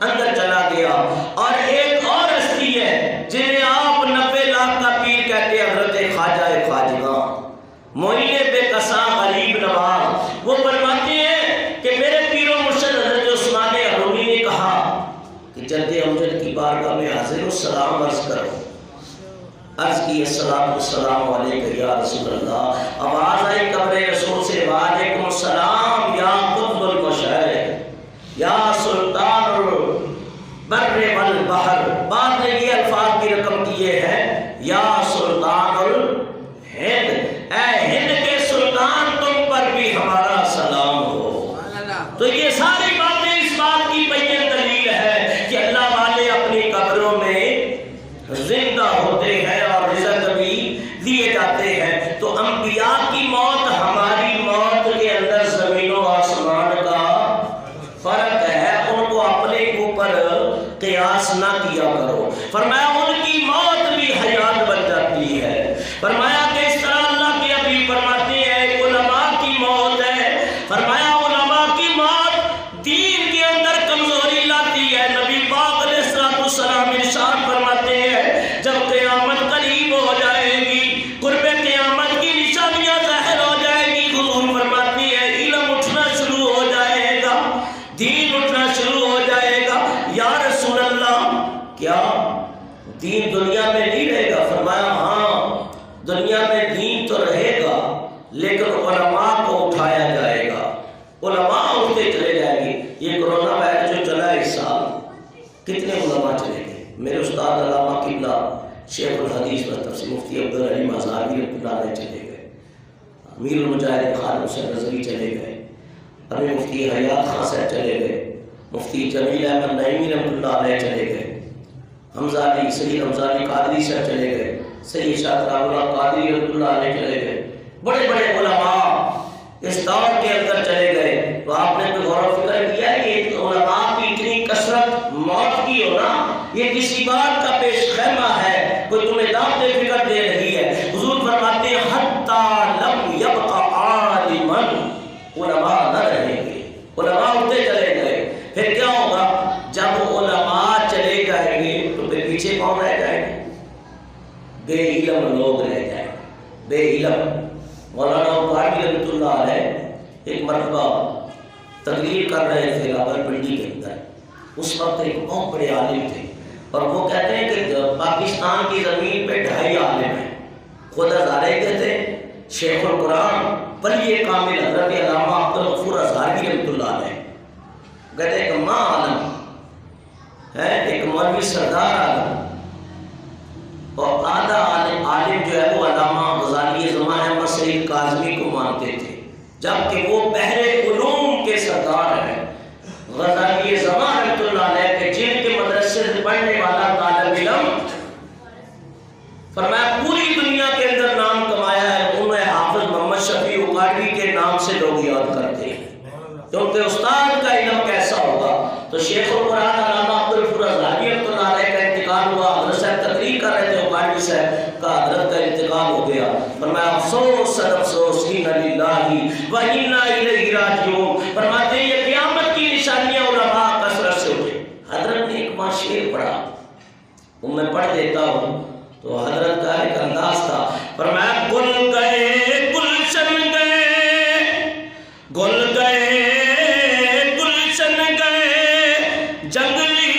اندر چلا گیا۔ اور ایک اور ہستی ہے جنہیں آپ 90 لاکھ کا پیر کہتے ہیں، حضرت خواجہ خواجگاں معین بے قصاں غریب نواز۔ وہ فرماتے ہیں کہ میرے پیر و مرشد حضرت عثمان حرونی نے کہا کہ جد امجد کی بارگاہ میں حاضر و سلام عرض کرو۔ عرض کی السلام علیکم یا رسول اللہ۔ آواز آئی قبر رسول سے، وعلیکم السلام یا قطب المشارق یا سلطان البر والبحر۔ بعد نے یہ الفاظ بھی رقم کیے ہیں، یا سلطان الہند، اے ہند کے سلطان تم پر بھی ہمارا سلام ہو۔ تو یہ ساری باتیں اس بات کی بین دلیل ہے کہ اللہ والے اپنی قبروں میں زندہ ہوتے ہیں اور رزق بھی دیے جاتے ہیں۔ تو انبیاء کی موت ہماری موت کے اندر زمین و آسمان کا فرق ہے، ان کو اپنے اوپر قیاس نہ کیا کرو۔ فرمایا ان کی موت بھی حیات بن جاتی ہے۔ فرمایا کہ اس طرح اللہ کے حبیب فرماتے ہیں علماء کی موت ہے، فرمایا علماء کی موت دین کے اندر کمزوری لاتی ہے۔ نبی پاک علیہ السلام ارشاد فرماتے ہیں جب قیامت قریب ہو جائے گی، قرب قیامت کی نشانیاں ظاہر ہو جائے گی، حضور فرماتے ہیں علم اٹھنا شروع ہو جائے گا، دین اٹھنا شروع ہو جائے گا۔ یا رسول اللہ کیا دین دنیا میں نہیں رہے گا؟ فرمایا ہاں، دنیا میں دین تو رہے گا لیکن علماء کو اٹھایا جائے گا، علماء اٹھتے چلے جائیں گے۔ یہ کرونا وائرس جو چلا اس سال کتنے علماء چلے گئے؟ میرے استاد علامہ قبلہ شیخ الحدیث و تفسیر مفتی عبدالعلی مزاری رحمۃ اللہ علیہ چلے گئے، امیر المجاہدین خان حسین رضوی چلے گئے، ابھی مفتی حیات خان صاحب چلے گئے، مفتی جمیل احمد نعیمی رحمۃ اللہ علیہ چلے گئے، حمزہ علی سید حمزہ علی قادری صاحب چلے گئے، سید شاہ رحمۃ اللہ قادری رحمۃ اللہ علیہ چلے گئے، بڑے بڑے علماء اس دور کے اندر چلے گئے۔ تو آپ نے کوئی غور و فکر کیا ہے کہ علماء کی اتنی کثرت موت کی ہونا یہ کسی بات کا پیش خیمہ ہے، کوئی تمہیں دعوت فکر دے رہی ہے۔ حضور فرماتے ہیں حتی لم یبق عالما، علماء نہ رہیں گے، علماء اٹھتے چلے گئے۔ پھر کیا ہوگا؟ جب علماء چلے جائیں گے تو پھر پیچھے کون رہ جائیں گے؟ بے علم لوگ رہ جائیں گے، بے علم۔ مولانا قاری رحمۃ اللہ علیہ ایک مرتبہ تقریر کر رہے تھے راولپنڈی کے اندر، اس وقت ایک بہت بڑے عالم تھے، اور وہ کہتے ہیں کہ پاکستان کی زمین پہ 2.5 عالم ہیں، خود ہزارے کے تھے، شیخ القرآن ولی کامل حضرت علامہ عبدالغفور ازہری رحمۃ اللہ علیہ، کہتے ہیں کہ ماں عالم ہے، ایک مولوی سردار عالم، اور آدھا عالم جو ہے وہ علامہ غزالی زمان احمد سعید کاظمی کو مانتے تھے، جبکہ وہ بحر علوم کے سردار ہیں۔ غزالی زمان رحمۃ اللہ علیہ کے جن کے مدرسے سے پڑھنے والا طالب علم فرمایا پوری دنیا کے اندر نام کمایا ہے، انہیں حافظ محمد شفیع اقاڑوی کے نام سے لوگ یاد کرتے ہیں، کیونکہ استاد کا علم کیسا ہوگا۔ تو شیخ القرآن علامہ عبدالغفور ازہری رحمۃ اللہ علیہ کا انتقال ہوا، حضرت صاحب تقریر کر رہے تھے، اقاڑوی صاحب کا حضرت کا انتقال ہو گیا۔ فرمایا افسوس صد افسوس انا للہ و انا الیہ راجعون، فرماتے ہیں یہ قیامت کی نشانیاں علماء کثرت سے اٹھے۔ حضرت نے ایک ماں شعر پڑھا، وہ میں پڑھ دیتا ہوں، تو حضرت کا ایک انداز تھا، فرمایا گل گئے گلشن گئے، گل گئے گلشن گئے، جنگلی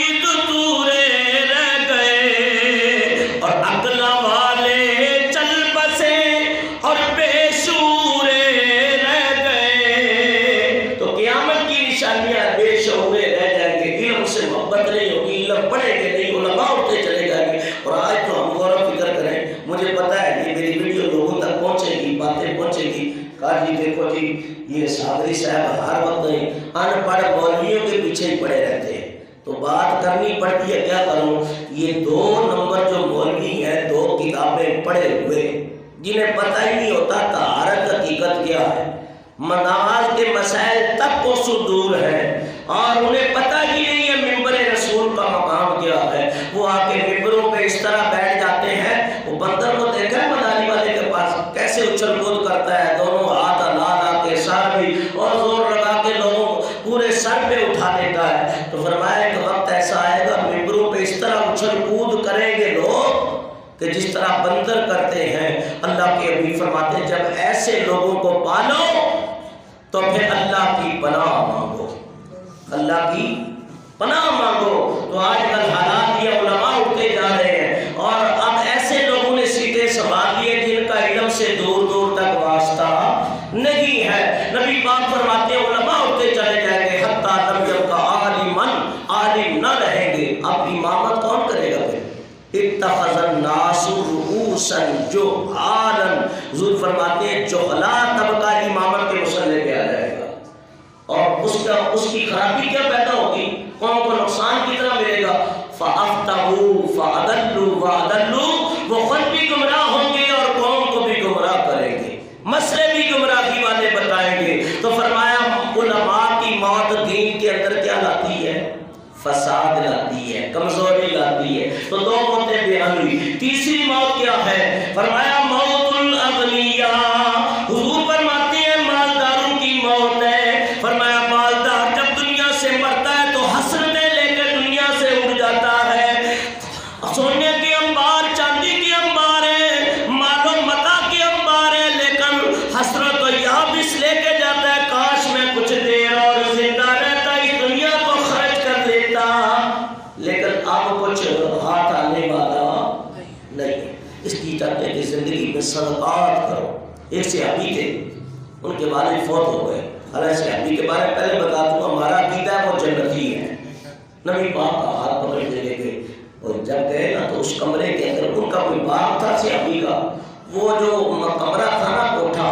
دورے رہ گئے، اور اگلا والے چل بسے اور بے شعورے رہ گئے۔ تو قیامت کی نشانیاں بے شعورے رہ جائیں گے، علم سے محبت نہیں ہوگی، علم پڑھیں گے نہیں، علماء اٹھتے چلے جائیں گے۔ اور آج تو ہم غور و فکر کریں، مجھے پتا ہے یہ میری ویڈیو لوگوں تک پہنچے گی، باتیں پہنچے گی، کہا جی دیکھو جی یہ صادری صاحب ہر وقت ان پڑھ مولویوں کے پیچھے ہی پڑے رہتے ہیں، تو بات کرنی پڑتی ہے، کیا کروں؟ یہ 2 نمبر جو مولوی ہیں 2 کتابیں پڑھے ہوئے، جنہیں پتہ ہی نہیں ہوتا طہارت حقیقت کیا ہے، نماز کے مسائل تک کو دور ہے، اور انہیں پتہ ہی نہیں ہے ممبر رسول کا مقام کیا ہے۔ وہ آ کے ممبروں پہ اس طرح بیٹھ جاتے ہیں، وہ بندر کو دیکھا ہے مداری والے کے پاس کیسے اچھل کود کرتا ہے، دونوں ہاتھ لا کے سر بھی اور زور لگا کے لوگوں پورے سر پہ اٹھا لیتا ہے۔ تو فرمایا کہ وقت ایسا آئے گا ممبروں پہ اس طرح اچھل کود کریں گے لوگ کہ جس طرح بندر کرتے ہیں۔ اللہ کے حبیب فرماتے ہیں جب ایسے لوگوں کو پالو تو پھر اللہ کی پناہ مانگو، اللہ کی پناہ مانگو۔ تو آج کل حالات یہ علماء اٹھتے جا رہے ہیں، اور اب ایسے لوگوں نے سیٹیں سنبھال لیے جن کا علم سے دور دور تک واسطہ نہیں ہے۔ نبی پاک فرماتے ہیں علماء اٹھتے چلے جائیں گے حتی لم یبق عالما، عالم نہ رہیں گے۔ اب امامت کون کرے گا؟ پھر اتخذ الناس رؤوسا جہالا، حضور فرماتے ہیں جہلا طبقہ امامت کے مسئلے پہ آ جائے گا، اور اس کی خرابی کیا پیدا ہوگی، قوم کو نقصان کتنا ملے گا۔ فَأَفْتَهُ فَأَضَلُّوا وَأَضَلُّوا، وہ خود بھی گمراہ ہوں گے اور قوم کو بھی گمراہ کریں گے، مسئلے بھی گمراہی والے بتائیں گے۔ تو فرمایا علماء کی موت دین کے اندر کیا لاتی ہے؟ فساد لاتی ہے، کمزوری لاتی ہے۔ تو 2 موتیں بیان ہوئی، تیسری موت کیا ہے؟ فرمایا موت الاغنیاء، حضور فرماتے ہیں مالداروں کی موت ہے۔ فرمایا مالدار جب دنیا سے مرتا ہے تو حسرتیں لے کر دنیا سے اڑ جاتا ہے، سونے کے انبار چاندی کے انبار ہیں، مال و متاع کے انبار ہیں، لیکن حسرت و یابس لے کے جاتا ہے، کاش میں کچھ دیر اور زندہ رہتا اس دنیا کو خرچ کر لیتا، لیکن اب کچھ ہاتھ آنے والا نہیں۔ اس کی چاہتے ہیں کہ زندگی میں صدقات کرو۔ ایک صحابی تھے، ان کے والد فوت ہو گئے، حالانکہ صحابی کے بارے میں پہلے بتا دوں ہمارا عقیدہ ہے وہ جنتی ہے۔ نبی پاک کا ہاتھ پکڑ کے لے گئے، اور جب گئے نا تو اس کمرے کے اندر ان کا کوئی باغ تھا صحابی کا، وہ جو کمرہ تھا نا کوٹھا،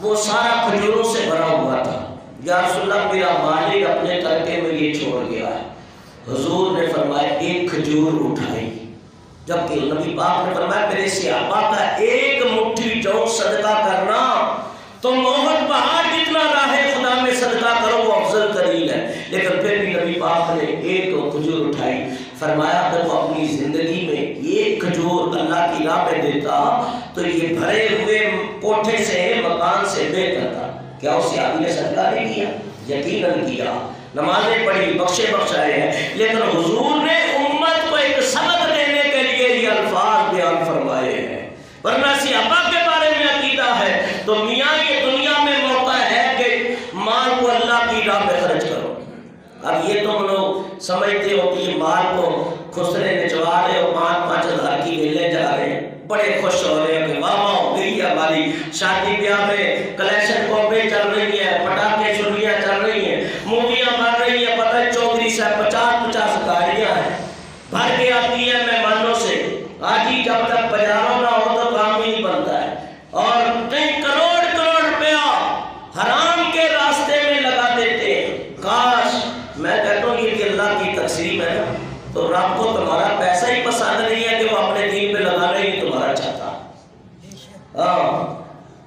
وہ سارا کھجوروں سے بھرا ہوا تھا۔ یا رسول اللہ میرا مالک اپنے ترکے میں یہ چھوڑ گیا ہے۔ حضور نے فرمایا ایک کھجور اٹھائی، جبکہ نبی پاک نے فرمایا میرے صحابہ کا ایک مٹھی جو صدقہ کرنا تم احد پہاڑ جتنا راہ خدا میں صدقہ کرو وہ افضل ترین ہے. لیکن پھر بھی نبی پاک نے ایک کھجور اٹھائی. فرمایا اگر وہ اپنی زندگی میں ایک کھجور اللہ کی راہ میں دیتا تو یہ بھرے ہوئے کوٹھے سے مکان سے بہتر تھا. کیا اس صحابی نے صدقہ نہیں کیا؟ یقیناً کیا. نمازیں پڑھی، بخشے بخشائے ہیں. لیکن حضور نے امت کو ایک سبق دینے کے لیے یہ الفاظ بیان فرمائے ہیں. ورنہ صحابہ کے بارے میں عقیدہ ہے تو میاں یہ دنیا میں موقع ہے کہ مال کو اللہ کی راہ میں خرچ کرو. اب یہ تم لوگ سمجھتے ہو کہ یہ مال کو خسرے نچوا رہے ہو، 5,000 کی ویلے جا رہے ہیں، بڑے خوش ہو رہے ہیں کہ واہ واہ ہو گئی ہے ہماری شادی بیاہ میں کلیکشن کوپیں چل رہی ہیں، پٹاخے چھریاں چل رہی ہیں، موویاں بن رہی ہیں. پتہ ہے چودھری صاحب 50 گاڑیاں ہیں بھر کے آتی ہیں مہمانوں سے. آج ہی جب تک بازاروں نہ ہو تو کام ہی نہیں بنتا ہے. اور کئی کروڑ روپیہ حرام کے راستے میں لگا دیتے ہیں. کاش، میں کہتا ہوں یہ کہ اللہ کی تقسیم ہے نا، تو رب کو تمہارا پیسہ ہی پسند نہیں ہے کہ وہ اپنے دین پہ لگانا ہی تمہارا چاہتا. ہاں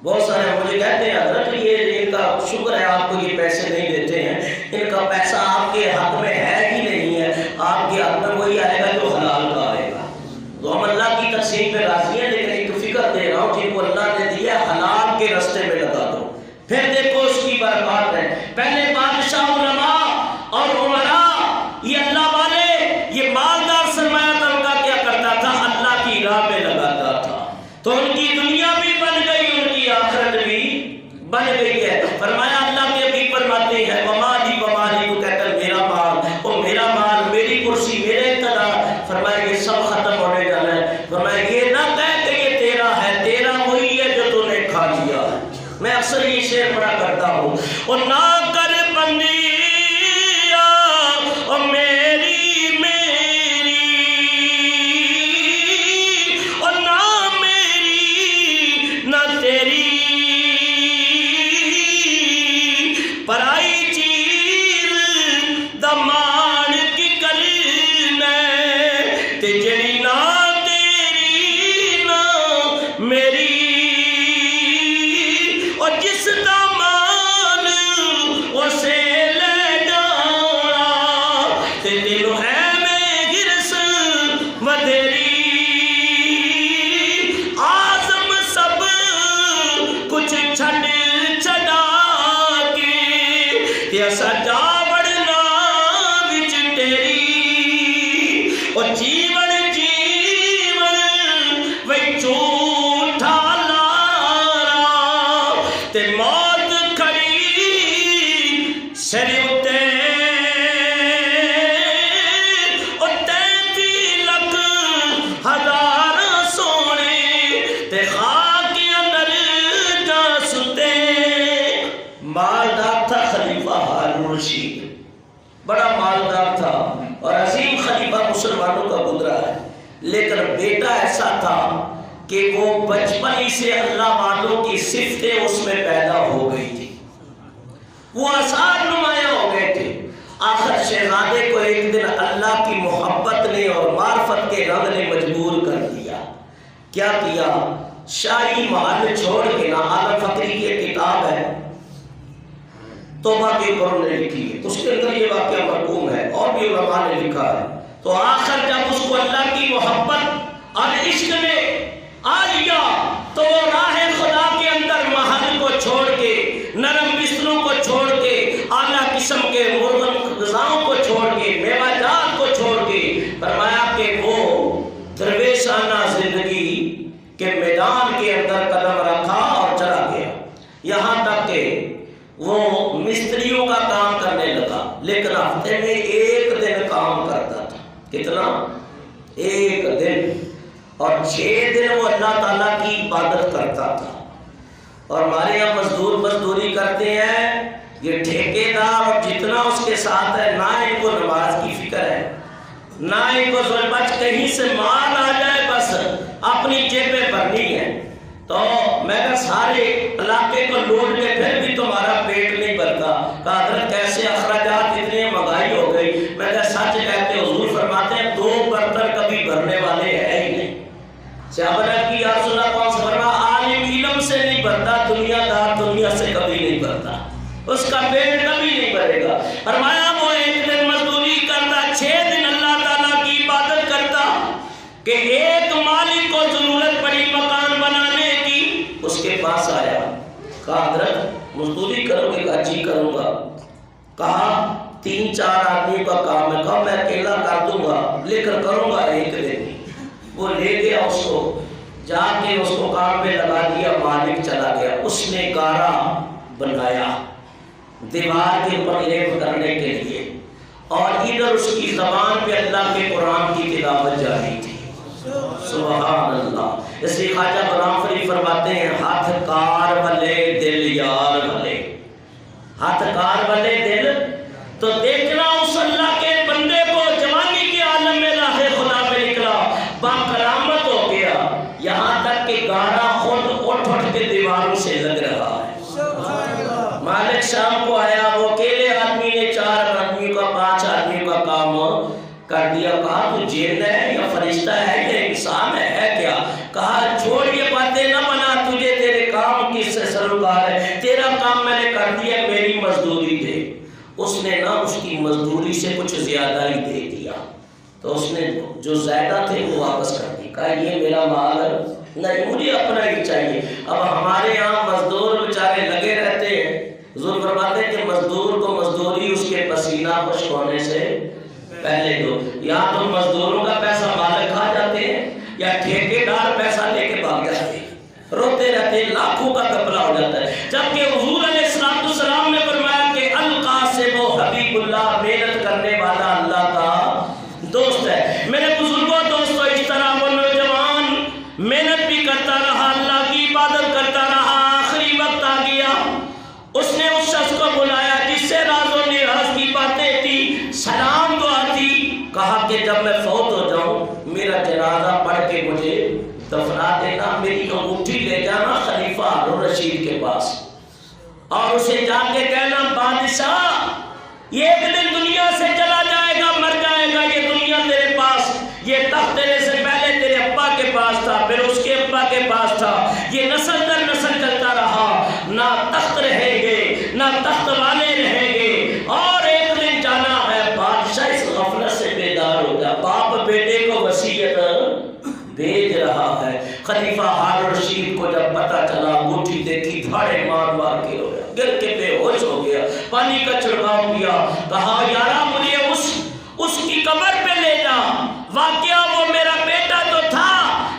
بہت سارے مجھے کہتے ہیں حضرت یہ ان کا شکر ہے آپ کو یہ پیسے نہیں دیتے ہیں، ان کا پیسہ آپ کے حق میں ہے ہی نہیں ہے، آپ کے حق میں وہی آئے گا جو حلال کا آئے گا. تو ہم اللہ کی تقسیم پہ راضی ہیں، لیکن ایک فکر دے رہا ہوں جن کو اللہ نے دیا حلال کے راستے میں لگا دو، پھر دیکھو اس کی برکات ہے. پہلے بادشاہ، علماء اور عمراء، یہ اللہ والے، یہ مالدار سرمایہ ان کا کیا کرتا تھا؟ اللہ کی راہ میں لگاتا تھا. تو ان کی دنیا بھی بن گئی، ان کی آخرت بھی بن گئی ہے. فرمایا اللہ کے بھی فرماتے ہیں ومالی تو کہتا ہے میرا مال، وہ میرا مال، میری کرسی، میرے اقتدار. فرمایا یہ سب ختم ہونے جانا ہے. فرمایا یہ نہ کہہ کہ یہ تیرا ہے، تیرا وہی ہے جو تو نے کھا لیا ہے. میں اکثر یہ شعر پڑھا کرتا ہوں، اور نہ کر بندیا اور میری اور نہ میری نہ تیری پرائی چیز دمان کی کرنا تے جڑی نہ تیری نہ میری، اور جس دا مال اسے لے جانا تے دلوں ہے میں گرس ودیری. آزم سب کچھ چھڑا کے ایسا جا بڑھنا وچ تیری، اور جیون وی جھوٹا لارا تے موت کھڑی سر اتے، اور 33 لکھ ہزار سونے تے خاک اندر جا ستے. مالدار تھا خلیفہ ہارون رشید، بڑا مالدار تھا اور عظیم خلیفہ مسلمانوں کا گزرا ہے. لیکن بیٹا ایسا تھا کہ وہ بچپن ہی سے اللہ والوں کی صفتیں اس میں پیدا ہو گئی تھی، وہ آثار نمایاں ہو گئے تھے. آخر شہزادے کو ایک دن اللہ کی محبت نے اور معرفت کے رنگ نے مجبور کر دیا. کیا کیا؟ شاہی محل چھوڑ کے، نا عالم فقری کی ایک کتاب ہے توبہ کے اوپر نے لکھی ہے، اس کے اندر یہ واقعہ مرقوم ہے اور بھی علماء نے لکھا ہے. تو آخر جب اس کو اللہ کی محبت اور عشق نے آ لیا تو وہ راہ خدا کے اندر محل کو چھوڑ کے، نرم بستروں کو چھوڑ کے، اعلیٰ قسم کے مرغن غذاؤں کو چھوڑ کے، میوہ جات کو چھوڑ کے، فرمایا کہ وہ درویشانہ زندگی کے میدان کے اندر قدم رکھا اور چلا گیا. یہاں تک کہ وہ مستریوں کا کام کرنے لگا، لیکن ہفتے میں 1 دن کام کرتا تھا. کتنا؟ 1 دن. اور 6 دن وہ اللہ تعالیٰ کی عبادت کرتا تھا. اور ہمارے یہاں مزدور مزدوری کرتے ہیں، یہ ٹھیکیدار اور جتنا اس کے ساتھ ہے، نہ ان کو نماز کی فکر ہے، نہ ان کو بچ کہیں سے مال آ جائے بس اپنی جیبیں بھرنی ہے. تو میں اگر سارے علاقے کو لوٹ کے پھر بھی تمہارا پیٹ نہیں بھرتا. کہا حضرت کیسے اخراجات اتنی مہنگائی ہو گئی. میں کہا سچ کہتے حضور فرماتے ہیں 2 برتن کبھی بھرنے والے ہیں ہی صحابہ نے کی یا رسول اللہ کون سا؟ فرمایا عالم علم سے نہیں بھرتا، دنیا دار دنیا سے کبھی نہیں بھرتا، اس کا پیٹ کبھی نہیں بھرے گا۔ فرمایا وہ ایک دن مزدوری کرتا، 6 دن اللہ تعالیٰ کی عبادت کرتا کہ ایک مالک کو ضرورت پڑی مکان بنانے کی، اس کے پاس آیا، کہا حضرت مزدوری کرو گے؟ کہا جی کروں گا۔ کہا 3-4 آدمی کا کام ہے، کہا میں اکیلا کر دوں گا لیکن کروں گا ایک دن۔ وہ لے گیا اس کو، جا کے اس کو کام پہ لگا دیا، مالک چلا گیا۔ اس نے گارا بنایا دیوار کے اوپر لیپ کرنے کے لیے، اور ادھر اس کی زبان پہ اللہ کے قرآن کی تلاوت جاری تھی۔ سبحان اللہ۔ اس لیے خواجہ غلام فرید فرماتے ہیں ہاتھ کار والے دل یار والے، ہاتھ کار والے دل تو دیکھنا اس اللہ کے بندے کو جوانی کے عالم میں راہ خدا پہ نکلا، باکرامت ہو گیا، یہاں تک کہ گارا خود اٹھ کے دیواروں سے لگ رہا ہے۔ مالک شام کو آیا، وہ اکیلے آدمی نے 4 آدمی کا 5 آدمی کا کام کر دیا۔ کہا تو جن ہے یا فرشتہ ہے یا انسان ہے کیا؟ کہا چھوڑ یہ باتیں نہ بنا، تجھے تیرے کام کی سے سروکار ہے، تیرا کام میں نے کر دیا، میری مزدوری دے۔ اس نے نہ اس کی مزدوری سے کچھ زیادہ ہی دے دیا، تو اس نے جو زیادہ تھے وہ واپس کر دی۔ کہا یہ میرا مال نہیں، مجھے اپنا ہی چاہیے۔ اب ہمارے یہاں مزدور بیچارے لگے رہتے ہیں، حضور فرماتے ہیں کہ مزدور کو مزدوری اس کے پسینہ خشک ہونے سے پہلے دو۔ یا تو مزدوروں کا پیسہ مالک کھا جاتے ہیں یا ٹھیکیدار پیسہ لے کے بھاگ جاتے ہیں، روتے رہتے ہیں، لاکھوں کا کپڑا ہو جاتا ہے۔ جبکہ حضور علیہ السلام نے فرمایا کہ القاسم حبیب اللہ، محنت کرنے والا اللہ کا دوست ہے۔ میرے بزرگوں دوستو، اس طرح وہ نوجوان محنت بھی کرتا رہا، اللہ کی عبادت کرتا رہا۔ آخری وقت آ گیا، اس نے اس شخص کو بلایا جس سے راز و نیاز کی باتیں تھی، سلام دعا تھی۔ کہا کہ جب میں فوت ہو جاؤں میرا جنازہ پڑھ کے مجھے دفنا دینا، میری انگوٹھی لے جانا خلیفہ ہارون رشید کے پاس، اور اسے جا کے کہنا بادشاہ یہ ایک دن دنیا سے چلا جائے گا، مر جائے گا، یہ دنیا تیرے پاس، یہ تخت تیرے سے پہلے تیرے ابا کے پاس تھا، پھر اس کے ابا کے پاس تھا، یہ نسل در نسل چلتا رہا، نہ تخت رہیں گے نہ تخت والے رہیں گے، اور ایک دن جانا ہے۔ بادشاہ اس غفلت سے بیدار ہو گیا، باپ بیٹے کو وصیت بھیج رہا ہے۔ خلیفہ ہارون رشید کو جب پتہ چلا، انگوٹھی دیکھی، دھاڑے مار مار کے رویا، گر کے بے ہوش ہو گیا، پانی کا چھڑکاؤ کیا۔ کہا یارا مجھے اس کی قبر پہ لے جا، واقعہ وہ میرا بیٹا تو تھا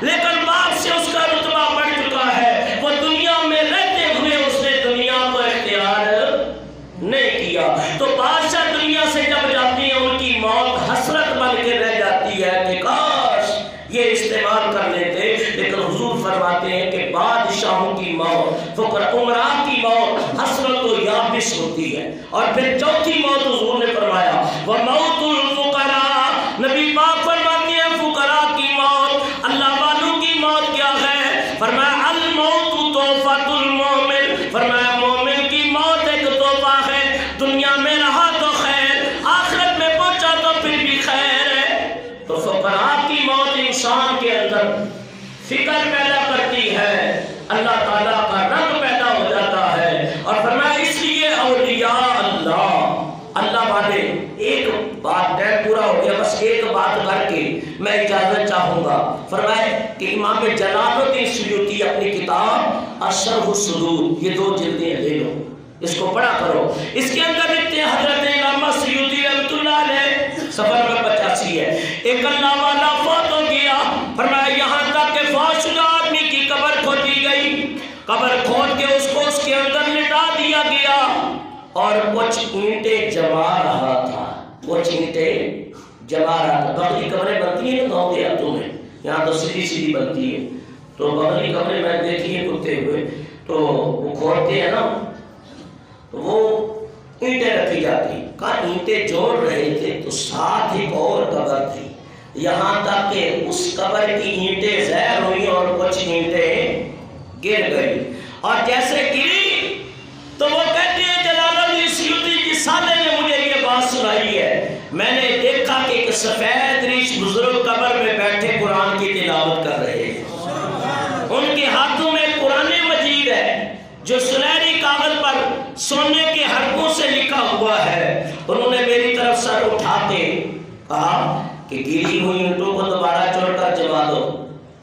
لیکن باپ سے اس کا رتبہ بڑھ چکا ہے، وہ دنیا میں رہتے ہوئے اس نے دنیا کو اختیار نہیں کیا۔ تو بادشاہ دنیا سے جب جاتی ہیں ان کی موت حسرت بن کے رہ جاتی ہے کہ کاش یہ استعمال کر لیتے، لیکن حضور فرماتے ہیں کہ بادشاہوں کی موت، فقراء عمراء کی موت حسرت و یابس ہوتی ہے۔ اور پھر چوتھی موت حضور نے فرمایا وَمَوْتُ الْفُقَرَاء، نبی پاک فرماتے ہیں فقراء کی موت، اللہ والوں کی موت کیا ہے؟ فرمایا الموت تحفۃ المومن، فرمایا مومن کی موت ایک تحفہ ہے، دنیا میں رہا تو خیر، آخرت میں پہنچا تو پھر بھی خیر ہے۔ تو فقراء کی موت انسان کے اندر فکر پیدا کرتی ہے، اللہ تعالیٰ کا رنگ پیدا ہو جاتا ہے۔ اور فرمایا اس لیے اولیاء اللہ والے، ایک بات ٹائم پورا ہو گیا، بس ایک بات کر کے میں اجازت چاہوں گا۔ فرمائے کہ امام جلال الدین سیوطی اپنی کتاب الشرح الصدور، یہ 2 جلدیں لے لو، اس کو پڑھا کرو۔ اس کے اندر لکھتے ہیں حضرت علامہ سیوطی رحمۃ اللہ علیہ، صفحہ نمبر 85 ہے، ایک اللہ والا فوت ہو گیا، فرمایا یہاں تک کہ فوت شدہ آدمی کی قبر کھودی گئی، قبر کھود کے اس کو اس کے اندر لٹا دیا گیا، اور کچھ اینٹیں جما رہا تھا، کچھ اینٹیں جما رہا تھا۔ بغلی قبریں بنتی ہیں نا گاؤں دیہاتوں میں، یہاں تو سیدھی سیدھی بنتی ہے، تو بغلی قبریں میں دیکھی ہیں کتے ہوئے، تو وہ کھودتے ہیں نا، تو وہ اینٹیں رکھی جاتی، کہا اینٹیں جوڑ رہے تھے تو ساتھ ایک اور قبر تھی، یہاں تک کہ اس قبر کی اینٹیں زہر ہوئی اور کچھ اینٹیں گر گئی، اور جیسے گری تو وہ کہتے ہیں جلال الدین سیوطی کی سالے نے مجھے یہ بات سنائی ہے، میں نے دیکھا کہ ایک سفید ریش بزرگ قبر میں بیٹھے قرآن کی تلاوت کر رہے ہیں، جو سنہری کاغذ پر سونے کے حرفوں سے لکھا ہوا ہے۔ انہوں نے میری طرف سر اٹھا کے کہا کہ گری ہوئی اونٹوں کو دوبارہ چڑھ کر جما دو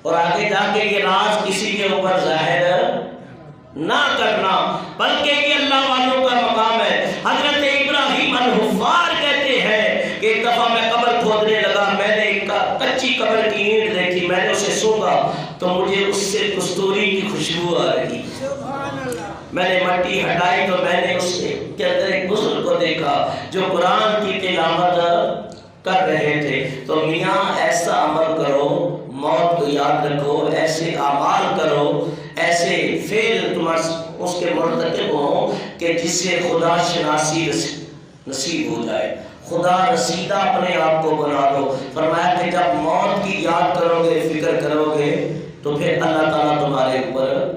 اور آگے جا کے یہ راز کسی کے اوپر ظاہر نہ کرنا، بلکہ یہ اللہ والوں کا مقام ہے۔ حضرت ابراہیم الحفار کہتے ہیں کہ ایک دفعہ میں قبر کھودنے لگا، میں نے ایک کچی قبر کی اینٹ دیکھی، میں نے اسے سونگا تو مجھے اس سے کستوری کی خوشبو آ رہی۔ میں نے مٹی ہٹائی تو میں نے اس کے اندر ایک بزرگ کو دیکھا جو قرآن کی تلاوت کر رہے تھے۔ تو میاں ایسا عمل کرو، موت کو یاد رکھو، ایسے اعمال کرو، ایسے فعل تم اس کے مرتکب ہو کہ جس سے خدا شناسی نصیب ہو جائے، خدا رسیدہ اپنے آپ کو بنا دو۔ فرمایا کہ جب موت کی یاد کرو گے، فکر کرو گے تو پھر اللہ تعالیٰ تمہارے اوپر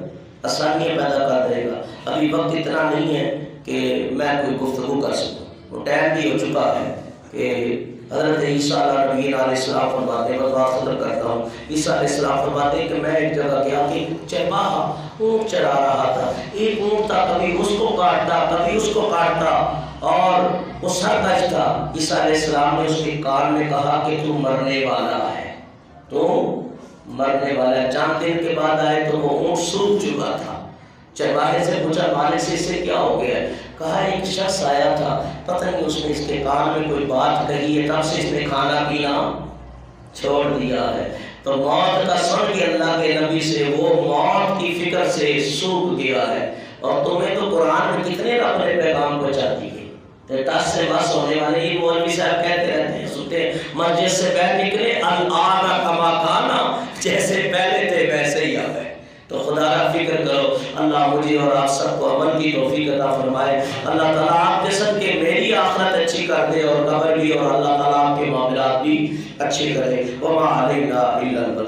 آسانیاں پیدا کر دے گا۔ ابھی وقت اتنا نہیں ہے کہ میں کوئی گفتگو کر سکوں، وہ ٹائم بھی ہو چکا ہے کہ حضرت عیسیٰ علیہ نبی علیہ السلام فرماتے ہیں، میں بات ختم کرتا ہوں، عیسیٰ علیہ السلام فرماتے ہیں کہ میں ایک جگہ گیا کہ چرواہا اونٹ چرا رہا تھا، ایک اونٹ تھا، کبھی اس کو کاٹتا کبھی اس کو کاٹتا اور وہ سرکش تھا۔ عیسیٰ علیہ السلام نے اس کے کان میں کہا کہ تو مرنے والا ہے، تو مرنے والا ہے۔ چند دن کے بعد آئے تو وہ اونٹ سوکھ چکا تھا۔ چرواہے سے پوچھا مالک سے اسے کیا ہو گیا؟ کہا ایک شخص آیا تھا، پتہ نہیں اس نے اس کے کان میں کوئی بات کہی ہے، تب سے اس نے کھانا پینا چھوڑ دیا ہے۔ تو موت کا سن کے اللہ کے نبی سے وہ موت کی فکر سے سوکھ گیا ہے۔ اور تمہیں تو قرآن میں کتنے رب نے پیغام پہنچا دیے، ٹس سے بس ہونے والے یہ مولوی صاحب کہتے رہتے ہیں، سنتے مسجد سے باہر نکلے الآن کما کانا، جیسے پہلے تھے ویسے ہی آ گئے۔ تو خدا را فکر کرو، اللہ مجھے اور آپ سب کو عمل کی توفیق عطا فرمائے۔ اللہ تعالیٰ آپ کے سب کے میری آخرت اچھی کر دے اور قبر بھی، اور اللہ تعالیٰ آپ کے معاملات بھی اچھے کرے۔ وما علینا الا البلاغ۔